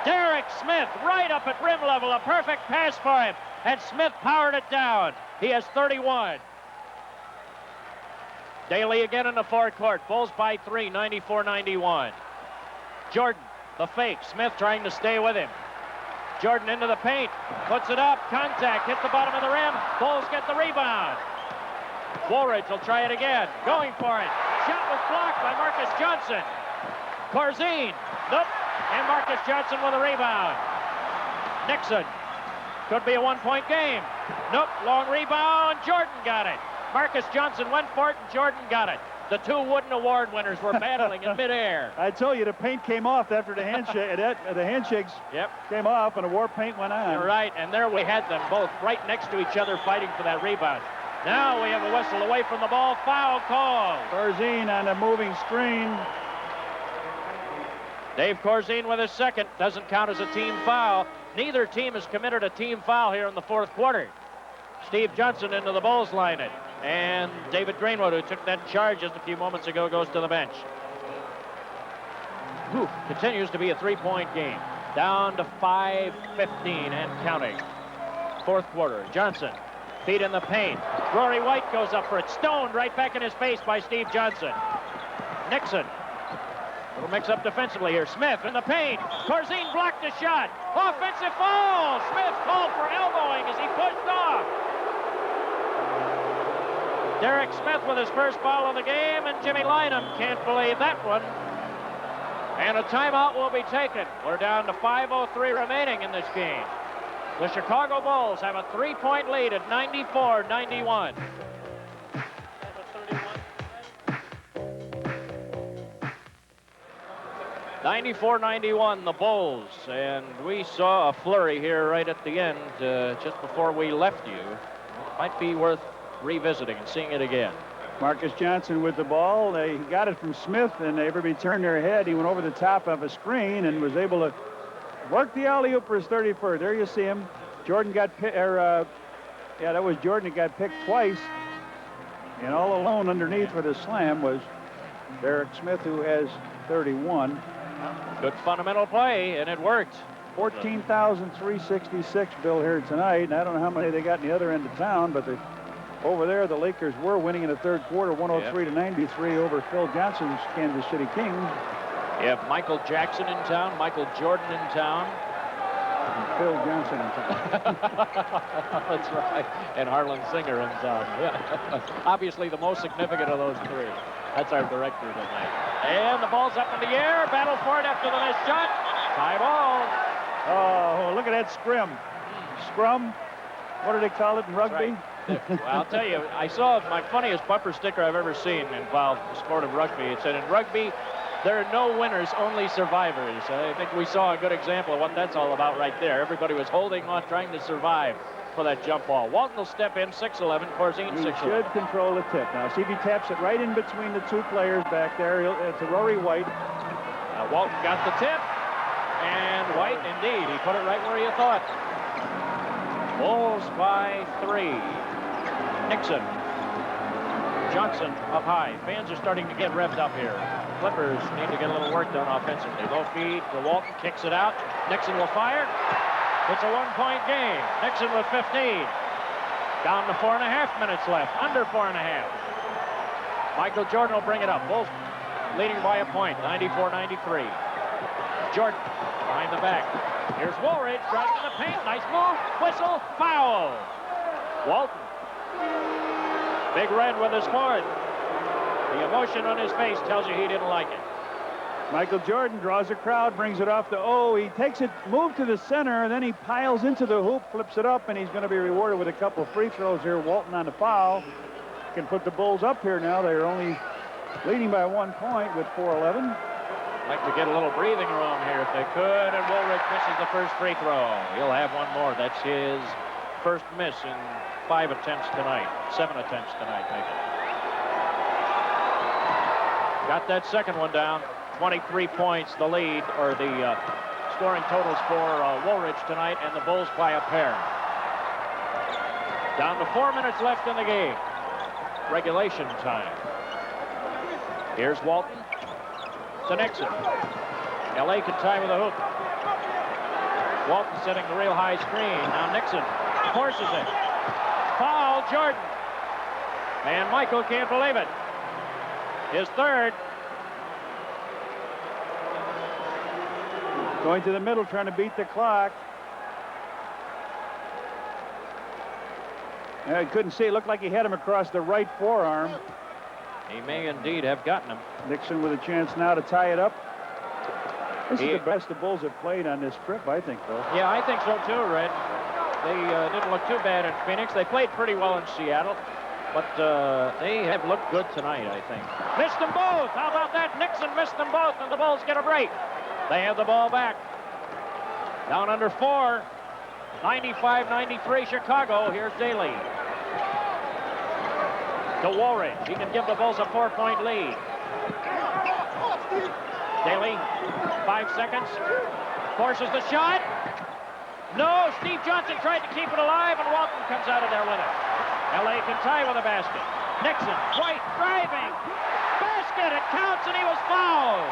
Derek Smith right up at rim level. A perfect pass for him. And Smith powered it down. He has 31. Daly again in the forecourt. Bulls by 3, 94-91. Jordan, the fake. Smith trying to stay with him. Jordan into the paint. Puts it up. Contact. Hit the bottom of the rim. Bulls get the rebound. Woolridge will try it again. Going for it. Shot was blocked by Marcus Johnson. Corzine. Nope. And Marcus Johnson with a rebound. Nixon. Could be a one-point game. Nope. Long rebound. Jordan got it. Marcus Johnson went for it, and Jordan got it. The 2 Wooden Award winners were battling in midair. I tell you, the paint came off after the handshake. The handshakes came off, and the war paint went on. You're right, and there we had them both right next to each other fighting for that rebound. Now we have a whistle away from the ball. Foul call. Corzine on a moving screen. Dave Corzine with his second. Doesn't count as a team foul. Neither team has committed a team foul here in the 4th quarter. Steve Johnson into the Bulls lineup. And David Greenwood, who took that charge just a few moments ago, goes to the bench. Continues to be a 3-point game. Down to 5:15 and counting. 4th quarter. Johnson, feet in the paint. Rory White goes up for it. Stoned right back in his face by Steve Johnson. Nixon. Little mix-up defensively here. Smith in the paint. Corzine blocked the shot. Offensive foul. Smith called for elbowing as he pushed off. Derek Smith with his first foul of the game, and Jimmy Lynam can't believe that one. And a timeout will be taken. We're down to 5:03 remaining in this game. The Chicago Bulls have a 3-point lead at 94-91. 94-91, the Bulls, and we saw a flurry here right at the end, just before we left you. Might be worth revisiting and seeing it again. Marcus Johnson with the ball. They got it from Smith, and everybody turned their head. He went over the top of a screen and was able to work the alley-oop for his 31st. There you see him. Jordan got that was Jordan that got picked twice. And all alone underneath for the slam was Derek Smith, who has 31. Good fundamental play, and it worked. 14,366, Bill, here tonight. And I don't know how many they got in the other end of town, but over there, the Lakers were winning in the 3rd quarter, 103-93 over Phil Johnson's Kansas City Kings. You have Michael Jackson in town, Michael Jordan in town. And Phil Johnson in town. That's right. And Harlan Singer in town. Yeah. Obviously the most significant of those 3. That's our director tonight. And the ball's up in the air. Battle for it after the missed shot. Tie ball. Oh, look at that scrim. Scrum. What do they call it in rugby? Right. Well, I'll tell you, I saw my funniest bumper sticker I've ever seen involved the sport of rugby. It said, in rugby, there are no winners, only survivors. I think we saw a good example of what that's all about right there. Everybody was holding on, trying to survive for that jump ball. Walton will step in, 6'11", Corzine, 6'11". He should control the tip. Now, see if he taps it right in between the 2 players back there. It's a Rory White. Walton got the tip, and White, indeed, he put it right where you thought. Bulls by 3. Nixon. Johnson up high. Fans are starting to get revved up here. Clippers need to get a little work done offensively. Low feed for Walton, kicks it out. Nixon will fire. It's a one-point game. Nixon with 15. Down to 4.5 minutes left. Under 4.5. Michael Jordan will bring it up. Bulls leading by a point, 94-93. Jordan behind the back. Here's Woolridge driving in the paint. Nice move. Whistle. Foul. Walton. Big Red with his fourth. The emotion on his face tells you he didn't like it. Michael Jordan draws a crowd, brings it off to O. He takes it, move to the center, and then he piles into the hoop, flips it up, and he's going to be rewarded with a couple of free throws here. Walton on the foul. Can put the Bulls up here now. They're only leading by 1 point with 4:11. Like to get a little breathing room here if they could, and Woolridge misses the first free throw. He'll have one more. That's his first miss in 5 attempts tonight. 7 attempts tonight, maybe. Got that second one down. 23 points, the lead, or the scoring totals for Woolridge tonight, and the Bulls by a pair. Down to 4 minutes left in the game. Regulation time. Here's Walton to Nixon. LA can tie with a hoop. Walton setting the real high screen. Now Nixon forces it. Foul, Jordan. And Michael can't believe it. His third. Going to the middle, trying to beat the clock. I couldn't see. It looked like he had him across the right forearm. He may indeed have gotten him. Nixon with a chance now to tie it up. This is the best the Bulls have played on this trip, I think, though. Yeah, I think so, too, Red. They didn't look too bad in Phoenix. They played pretty well in Seattle, but they have looked good tonight, I think. Missed them both. How about that? Nixon missed them both, and the Bulls get a break. They have the ball back. Down under 4. 95-93 Chicago. Here's Daly. To Woolridge. He can give the Bulls a 4-point lead. Daly, 5 seconds. Forces the shot. No, Steve Johnson tried to keep it alive, and Walton comes out of there with it. LA can tie with a basket. Nixon, White, driving. Basket, it counts, and he was fouled.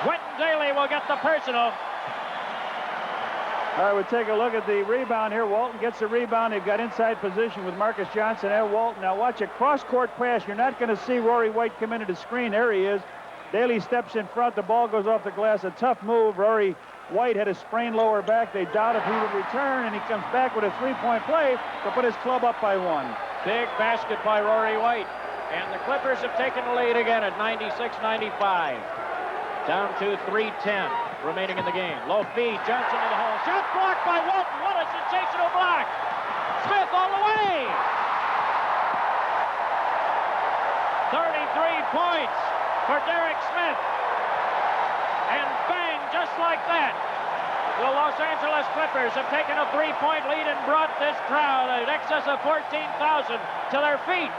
Quentin Daly will get the personal. All right, we'll take a look at the rebound here. Walton gets the rebound. They've got inside position with Marcus Johnson and Walton. Now watch a cross-court pass. You're not going to see Rory White come into the screen. There he is. Daly steps in front. The ball goes off the glass. A tough move. Rory White had a sprained lower back. They doubt if he would return, and he comes back with a three-point play to put his club up by 1. Big basket by Rory White. And the Clippers have taken the lead again at 96-95. Down to 3:10 remaining in the game. Low feed, Johnson in the hole. Shot blocked by Walton. What a sensational block. Smith all the way. 33 points for Derek Smith. And bang, just like that. The Los Angeles Clippers have taken a 3-point lead and brought this crowd in excess of 14,000 to their feet.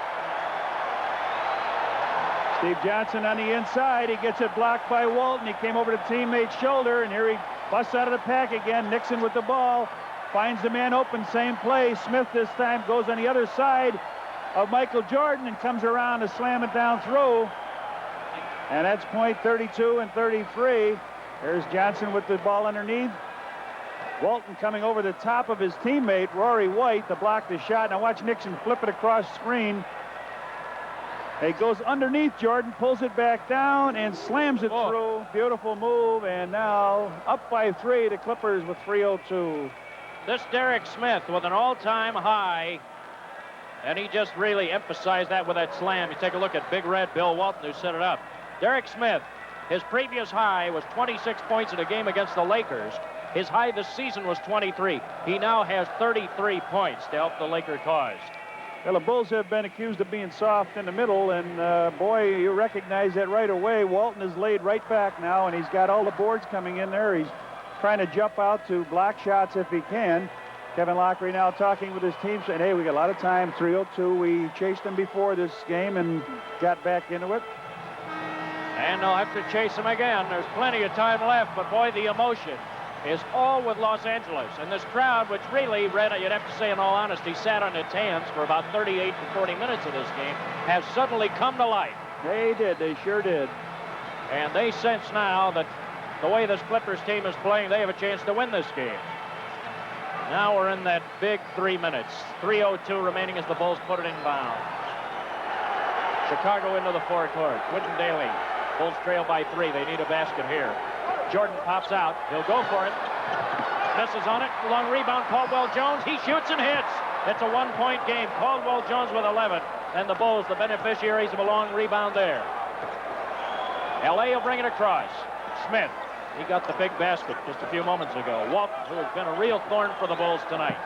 Steve Johnson on the inside. He gets it blocked by Walton. He came over to teammate's shoulder, and here he busts out of the pack again. Nixon with the ball. Finds the man open. Same play. Smith this time goes on the other side of Michael Jordan and comes around to slam it down through. And that's point 32 and 33. There's Johnson with the ball underneath. Walton coming over the top of his teammate, Rory White, to block the shot. Now watch Nixon flip it across screen. He goes underneath Jordan, pulls it back down, and slams it through. Beautiful move, and now up by 3, the Clippers with 3:02. This Derek Smith with an all-time high, and he just really emphasized that with that slam. You take a look at Big Red Bill Walton, who set it up. Derek Smith, his previous high was 26 points in a game against the Lakers. His high this season was 23. He now has 33 points to help the Laker cause. Well, the Bulls have been accused of being soft in the middle, and boy, you recognize that right away. Walton is laid right back now, and he's got all the boards coming in there. He's trying to jump out to block shots if he can. Kevin Lockery now talking with his team, saying, hey, we got a lot of time, 3:02. We chased them before this game and got back into it. And they'll have to chase him again. There's plenty of time left, but boy, the emotion. is all with Los Angeles. And this crowd, which really, Red, you'd have to say in all honesty, sat on its hands for about 38 to 40 minutes of this game, has suddenly come to life. They did. They sure did. And they sense now that the way this Clippers team is playing, they have a chance to win this game. Now we're in that big 3 minutes. 3:02 remaining as the Bulls put it in bounds. Chicago into the forecourt. Quinton Daly. Bulls trail by 3. They need a basket here. Jordan pops out. He'll go for it. Misses on it. Long rebound. Caldwell Jones. He shoots and hits. It's a one-point game. Caldwell Jones with 11. And the Bulls, the beneficiaries of a long rebound there. L.A. will bring it across. Smith. He got the big basket just a few moments ago. Walton, who has been a real thorn for the Bulls tonight.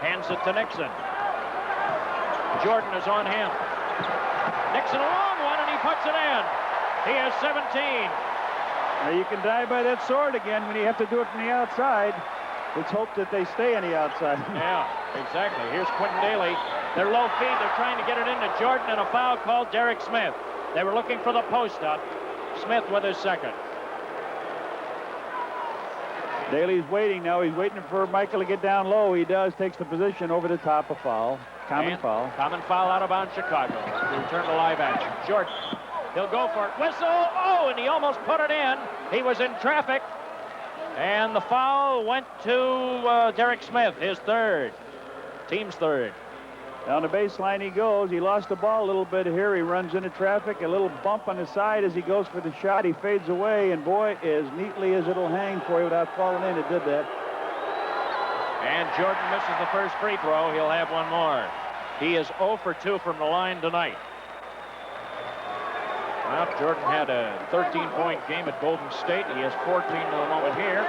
Hands it to Nixon. Jordan is on him. Nixon a long one, and he puts it in. He has 17. Now you can die by that sword again when you have to do it from the outside. Let's hope that they stay on the outside. Yeah, exactly. Here's Quinton Daly. They're low feed. They're trying to get it into Jordan, and a foul called Derek Smith. They were looking for the post-up. Smith with his second. Daly's waiting now. He's waiting for Michael to get down low. He does. Takes the position over the top of foul. Common foul. Common foul out of bounds, Chicago. They return to live action. Jordan. He'll go for it. Whistle. Oh, and he almost put it in. He was in traffic. And the foul went to Derek Smith, his third. Team's third. Down the baseline he goes. He lost the ball a little bit here. He runs into traffic. A little bump on the side as he goes for the shot. He fades away, and boy, as neatly as it'll hang for you without falling in, it did that. And Jordan misses the first free throw. He'll have one more. He is 0 for 2 from the line tonight. Well, Jordan had a 13-point game at Golden State. He has 14 to the moment here.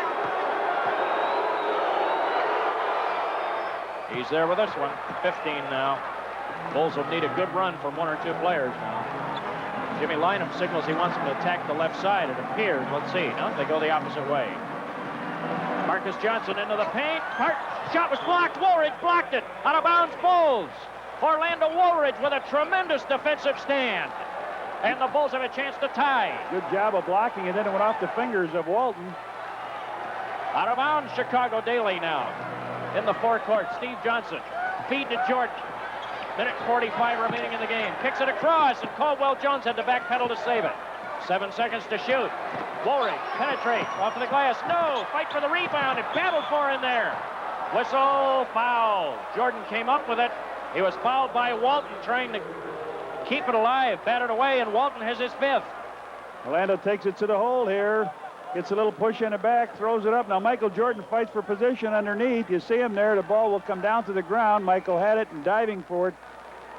He's there with this one. 15 now. Bulls will need a good run from 1 or 2 players now. Jimmy Lynam signals he wants them to attack the left side. It appears. Let's see. No, they go the opposite way. Marcus Johnson into the paint. Shot was blocked. Woolridge blocked it. Out of bounds, Bulls. Orlando Woolridge with a tremendous defensive stand. And the Bulls have a chance to tie. Good job of blocking, and then it went off the fingers of Walton. Out of bounds, Chicago. Daly now. In the forecourt, Steve Johnson. Feed to Jordan. Minute 45 remaining in the game. Kicks it across, and Caldwell Jones had to backpedal to save it. 7 seconds to shoot. Woolridge penetrates off of the glass. No, fight for the rebound. It battled for in there. Whistle, foul. Jordan came up with it. He was fouled by Walton, trying to keep it alive. Batted away, and Walton has his 5th. Orlando takes it to the hole here. Gets a little push in the back, throws it up. Now Michael Jordan fights for position underneath. You see him there. The ball will come down to the ground. Michael had it, and diving for it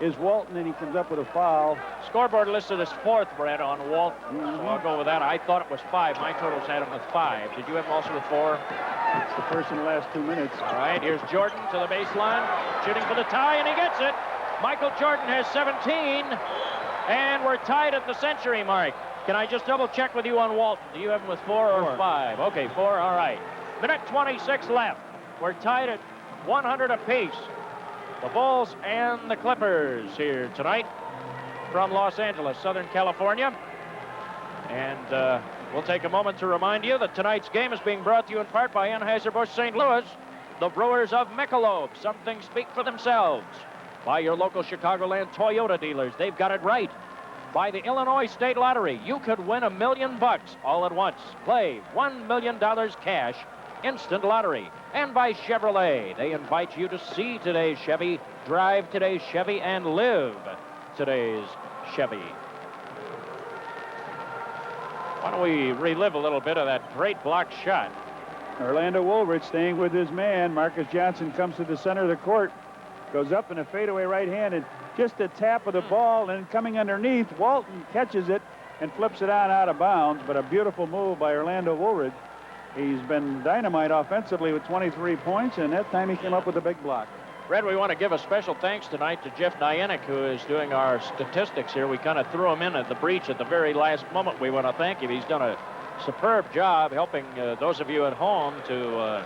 is Walton, and he comes up with a foul. Scoreboard listed as 4th, Brett, on Walton. So I'll go with that. I thought it was 5. My totals had him with 5. Did you have him also with 4? It's the first in the last 2 minutes. All right, here's Jordan to the baseline, shooting for the tie, and he gets it. Michael Jordan has 17, and we're tied at the century mark. Can I just double check with you on Walton? Do you have him with 4 or 5? Okay, 4, all right. Minute 26 left. We're tied at 100 apiece. The Bulls and the Clippers here tonight from Los Angeles, Southern California. And we'll take a moment to remind you that tonight's game is being brought to you in part by Anheuser-Busch St. Louis, the brewers of Michelob. Some things speak for themselves. By your local Chicagoland Toyota dealers. They've got it right. By the Illinois State Lottery, you could win $1 million all at once. Play $1 million cash, instant lottery. And by Chevrolet, they invite you to see today's Chevy, drive today's Chevy, and live today's Chevy. Why don't we relive a little bit of that great block shot? Orlando Woolridge staying with his man. Marcus Johnson comes to the center of the court. Goes up in a fadeaway right-handed. Just a tap of the ball, and coming underneath, Walton catches it and flips it on out of bounds. But a beautiful move by Orlando Woolridge. He's been dynamite offensively with 23 points, and that time he came up with a big block. Red, we want to give a special thanks tonight to Jeff Nyenik, who is doing our statistics here. We kind of threw him in at the breach at the very last moment. We want to thank him. He's done a superb job helping those of you at home to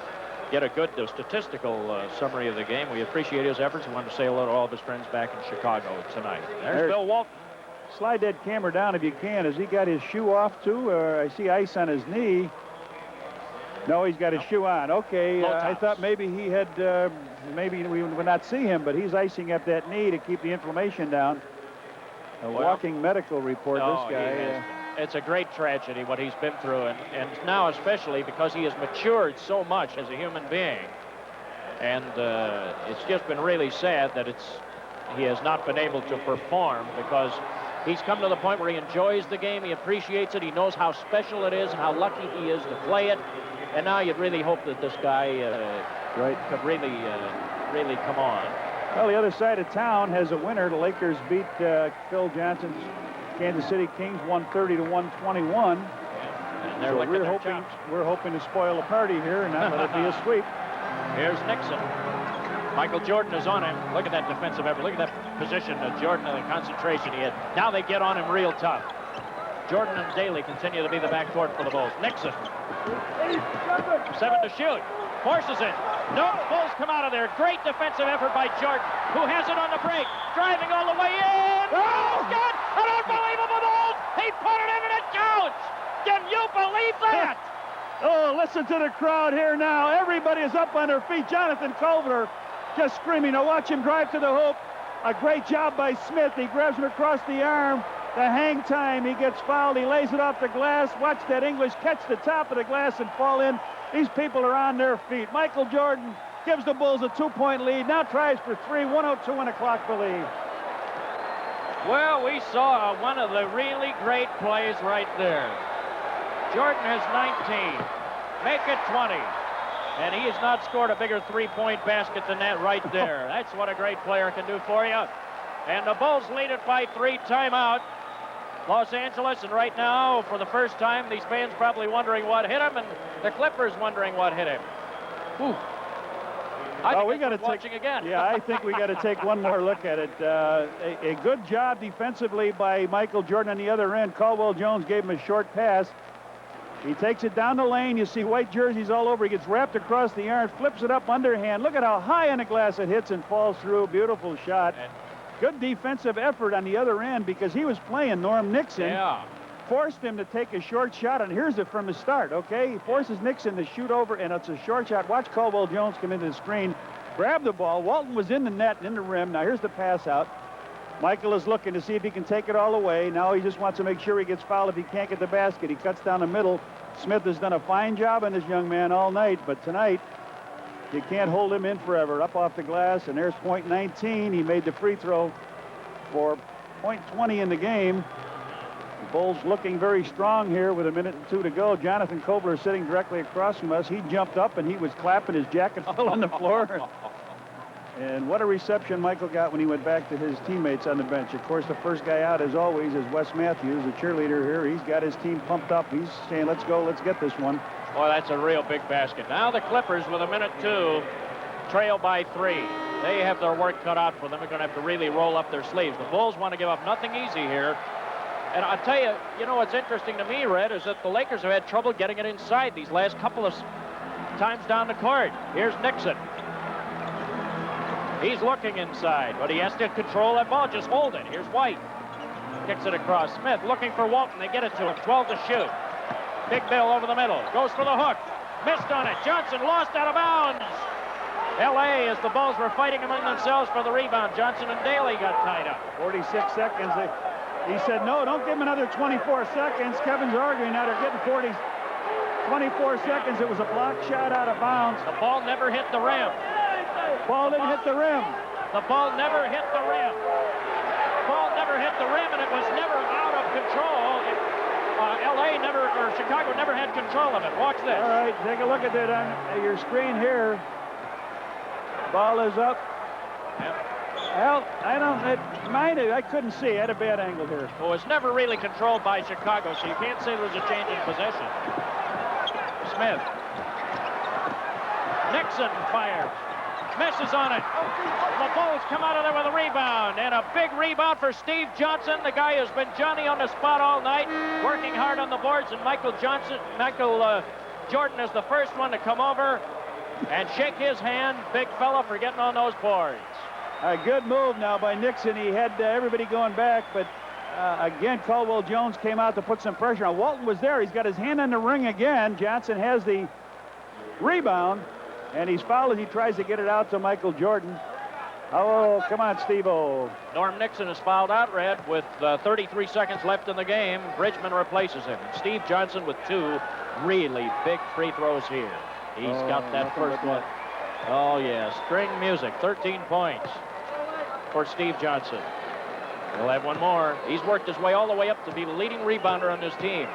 get a good statistical summary of the game. We appreciate his efforts. We want to say hello to all of his friends back in Chicago tonight. There's Bill Walton. Slide that camera down if you can. Has he got his shoe off too? I see ice on his knee. No, he's got his shoe on. Okay, Low I tops. thought maybe he had, maybe we would not see him, but he's icing up that knee to keep the inflammation down. A walking medical report, Oh, this guy. he has been. It's a great tragedy what he's been through, and now especially because he has matured so much as a human being. And it's just been really sad that he has not been able to perform, because he's come to the point where he enjoys the game, he appreciates it, he knows how special it is and how lucky he is to play it. And now you'd really hope that this guy could really come on. Well, the other side of town has a winner. The Lakers beat Phil Johnson's Kansas City Kings 130 to 121. And they're So licking their chops. we're hoping to spoil the party here and not let it be a sweep. Here's Nixon. Michael Jordan is on him. Look at that defensive effort. Look at that position of Jordan and the concentration he had. Now they get on him real tough. Jordan and Daly continue to be the backcourt for the Bulls. Nixon. 7 to shoot. Forces it. No, Bulls come out of there. Great defensive effort by Jordan, who has it on the break. Driving all the way in. Oh, he's got an unbelievable move. He put it in and it counts. Can you believe that? Oh, listen to the crowd here now. Everybody is up on their feet. Jonathan Culver just screaming. Now watch him drive to the hoop. A great job by Smith. He grabs him across the arm. The hang time. He gets fouled. He lays it off the glass. Watch that English catch the top of the glass and fall in. These people are on their feet. Michael Jordan gives the Bulls a 2-point lead. Now tries for 3. 1:02 and a clock to leave. Well, we saw one of the really great plays right there. Jordan has 19. Make it 20. And he has not scored a bigger 3-point basket than that right there. That's what a great player can do for you. And the Bulls lead it by 3. Timeout. Los Angeles, and right now, for the first time, these fans probably wondering what hit him, and the Clippers wondering what hit him. Ooh. We got to watching again. Yeah, I think we got to take one more look at it. A good job defensively by Michael Jordan on the other end. Caldwell Jones gave him a short pass. He takes it down the lane. You see white jerseys all over. He gets wrapped across the arm, flips it up underhand. Look at how high on the glass it hits and falls through. Beautiful shot. Good defensive effort on the other end, because he was playing Norm Nixon. Yeah. Forced him to take a short shot, and here's it from the start, okay? He forces Nixon to shoot over, and it's a short shot. Watch Caldwell Jones come into the screen, grab the ball. Walton was in the net and in the rim. Now here's the pass out. Michael is looking to see if he can take it all away. Now he just wants to make sure he gets fouled if he can't get the basket. He cuts down the middle. Smith has done a fine job on this young man all night, but tonight you can't hold him in forever. Up off the glass, and there's point 19. He made the free throw for point 20 in the game. The Bulls looking very strong here with 1:02 to go. Jonathan Kobler sitting directly across from us. He jumped up and he was clapping. His jacket fell on the floor. And what a reception Michael got when he went back to his teammates on the bench. Of course, the first guy out, as always, is Wes Matthews, the cheerleader here. He's got his team pumped up. He's saying, let's go, let's get this one. Boy, that's a real big basket. Now the Clippers, with 1:02, trail by 3. They have their work cut out for them. They're going to have to really roll up their sleeves. The Bulls want to give up nothing easy here. And I'll tell you, what's interesting to me, Red, is that the Lakers have had trouble getting it inside these last couple of times down the court. Here's Nixon. He's looking inside, but he has to control that ball. Just hold it. Here's White. Kicks it across. Smith looking for Walton. They get it to him. 12 to shoot. Big Bill over the middle. Goes for the hook. Missed on it. Johnson lost out of bounds. L.A., as the Bulls were fighting among themselves for the rebound. Johnson and Daly got tied up. 46 seconds. He said, no, don't give him another 24 seconds. Kevin's arguing now. They're getting 24 seconds. It was a block shot out of bounds. The ball never hit the rim. Ball didn't hit the rim. The ball never hit the rim. Ball never hit the rim, and it was never out of control. L.A. never, or Chicago never had control of it. Watch this. All right, take a look at it on your screen here. Ball is up. Well, I couldn't see. I had a bad angle here. Well, it's never really controlled by Chicago, so you can't say there was a change in possession. Smith. Nixon fires. Misses on it. The Bulls come out of there with a rebound, and a big rebound for Steve Johnson, the guy who's been Johnny on the spot all night, working hard on the boards, and Michael Jordan is the first one to come over and shake his hand. Big fella for getting on those boards. A good move now by Nixon. He had everybody going back, but again, Caldwell Jones came out to put some pressure on. Walton was there. He's got his hand on the ring again. Johnson has the Rebound, and he's fouled as he tries to get it out to Michael Jordan. Oh, come on, Steve-O. Norm Nixon is fouled out, Red, with 33 seconds left in the game. Bridgman replaces him. Steve Johnson with 2 really big free throws here. He's got that first one. Oh, yeah, string music, 13 points for Steve Johnson. He'll have one more. He's worked his way all the way up to be the leading rebounder on this team.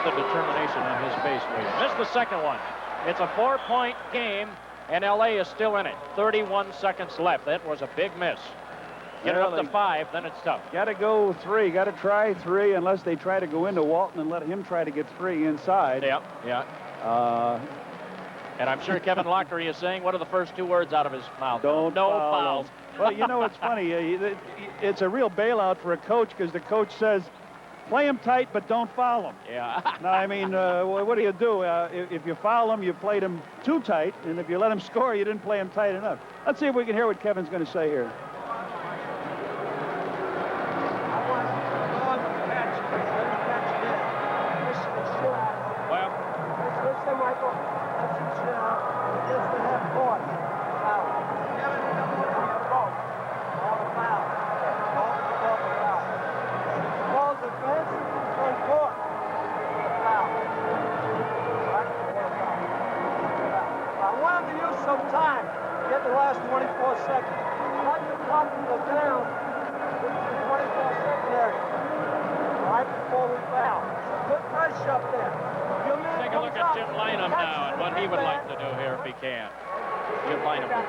The determination on his face. Missed the second one. It's a 4-point game, and L.A. is still in it. 31 seconds left. That was a big miss. Get it up to 5, then it's tough. Got to go 3. Got to try 3 unless they try to go into Walton and let him try to get 3 inside. Yeah, yeah. And I'm sure Kevin Lockery is saying, what are the first 2 words out of his mouth? No fouls. Well, you know, it's funny. It's a real bailout for a coach because the coach says, play him tight, but don't foul him. Yeah. Now, I mean, what do you do? If you foul him, you played him too tight, and if you let him score, you didn't play him tight enough. Let's see if we can hear what Kevin's going to say here.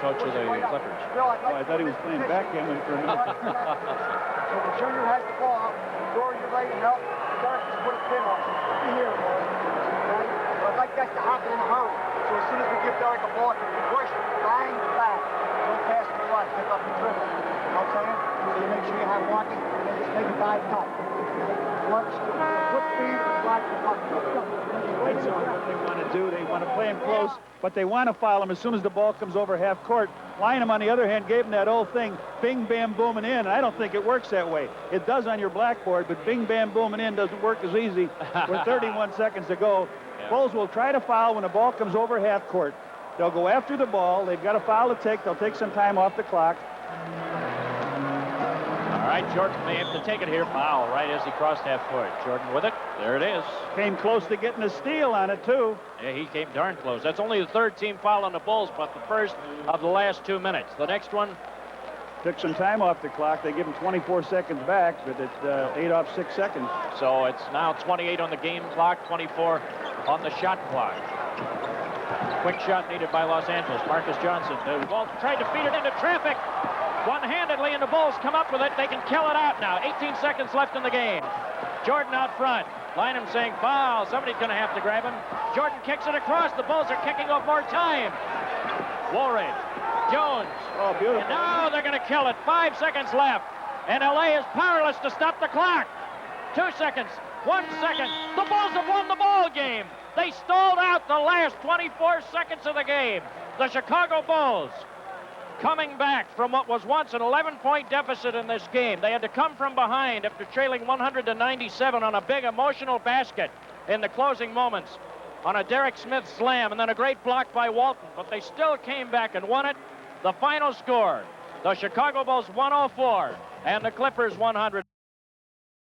Coach of the Clippers. Oh, I thought he was playing backgammon for a minute. So the junior has the ball. Door, you're lighting up. Derek just put a pin on it. Here, boy. Okay? But I'd like that to happen in a hurry. So as soon as we give Derek a ball, he can push, bang, bang. Don't pass to the right. Pick up the dribble. You know what I'm saying? So you make sure you have walking and then just make a dive cut. Quick speed, slide the puck. That's what they want to do. They want to play him close, but they want to foul him as soon as the ball comes over half court. Lynham, on the other hand, gave him that old thing, bing, bam, booming in. And I don't think it works that way. It does on your blackboard, but bing, bam, booming in doesn't work as easy with 31 seconds to go. Yeah. Bulls will try to foul when the ball comes over half court. They'll go after the ball. They've got a foul to take. They'll take some time off the clock. All right, Jordan may have to take it here. Foul right as he crossed half court. Jordan with it. There it is. Came close to getting a steal on it, too. Yeah, he came darn close. That's only the 3rd team foul on the Bulls, but the first of the last 2 minutes. The next one took some time off the clock. They give him 24 seconds back, but it's 8 off 6 seconds. So it's now 28 on the game clock, 24 on the shot clock. Quick shot needed by Los Angeles. Marcus Johnson. Walton tried to feed it into traffic. One-handedly, and the Bulls come up with it. They can kill it out now. 18 seconds left in the game. Jordan out front. Lynham saying foul. Somebody's going to have to grab him. Jordan kicks it across. The Bulls are kicking off more time. Woolridge. Jones. Oh, beautiful. And now they're going to kill it. 5 seconds left. And L.A. is powerless to stop the clock. 2 seconds. 1 second. The Bulls have won the ball game. They stalled out the last 24 seconds of the game. The Chicago Bulls, coming back from what was once an 11-point deficit in this game. They had to come from behind after trailing 100-97 on a big emotional basket in the closing moments on a Derek Smith slam, and then a great block by Walton. But they still came back and won it. The final score, the Chicago Bulls 104 and the Clippers 100.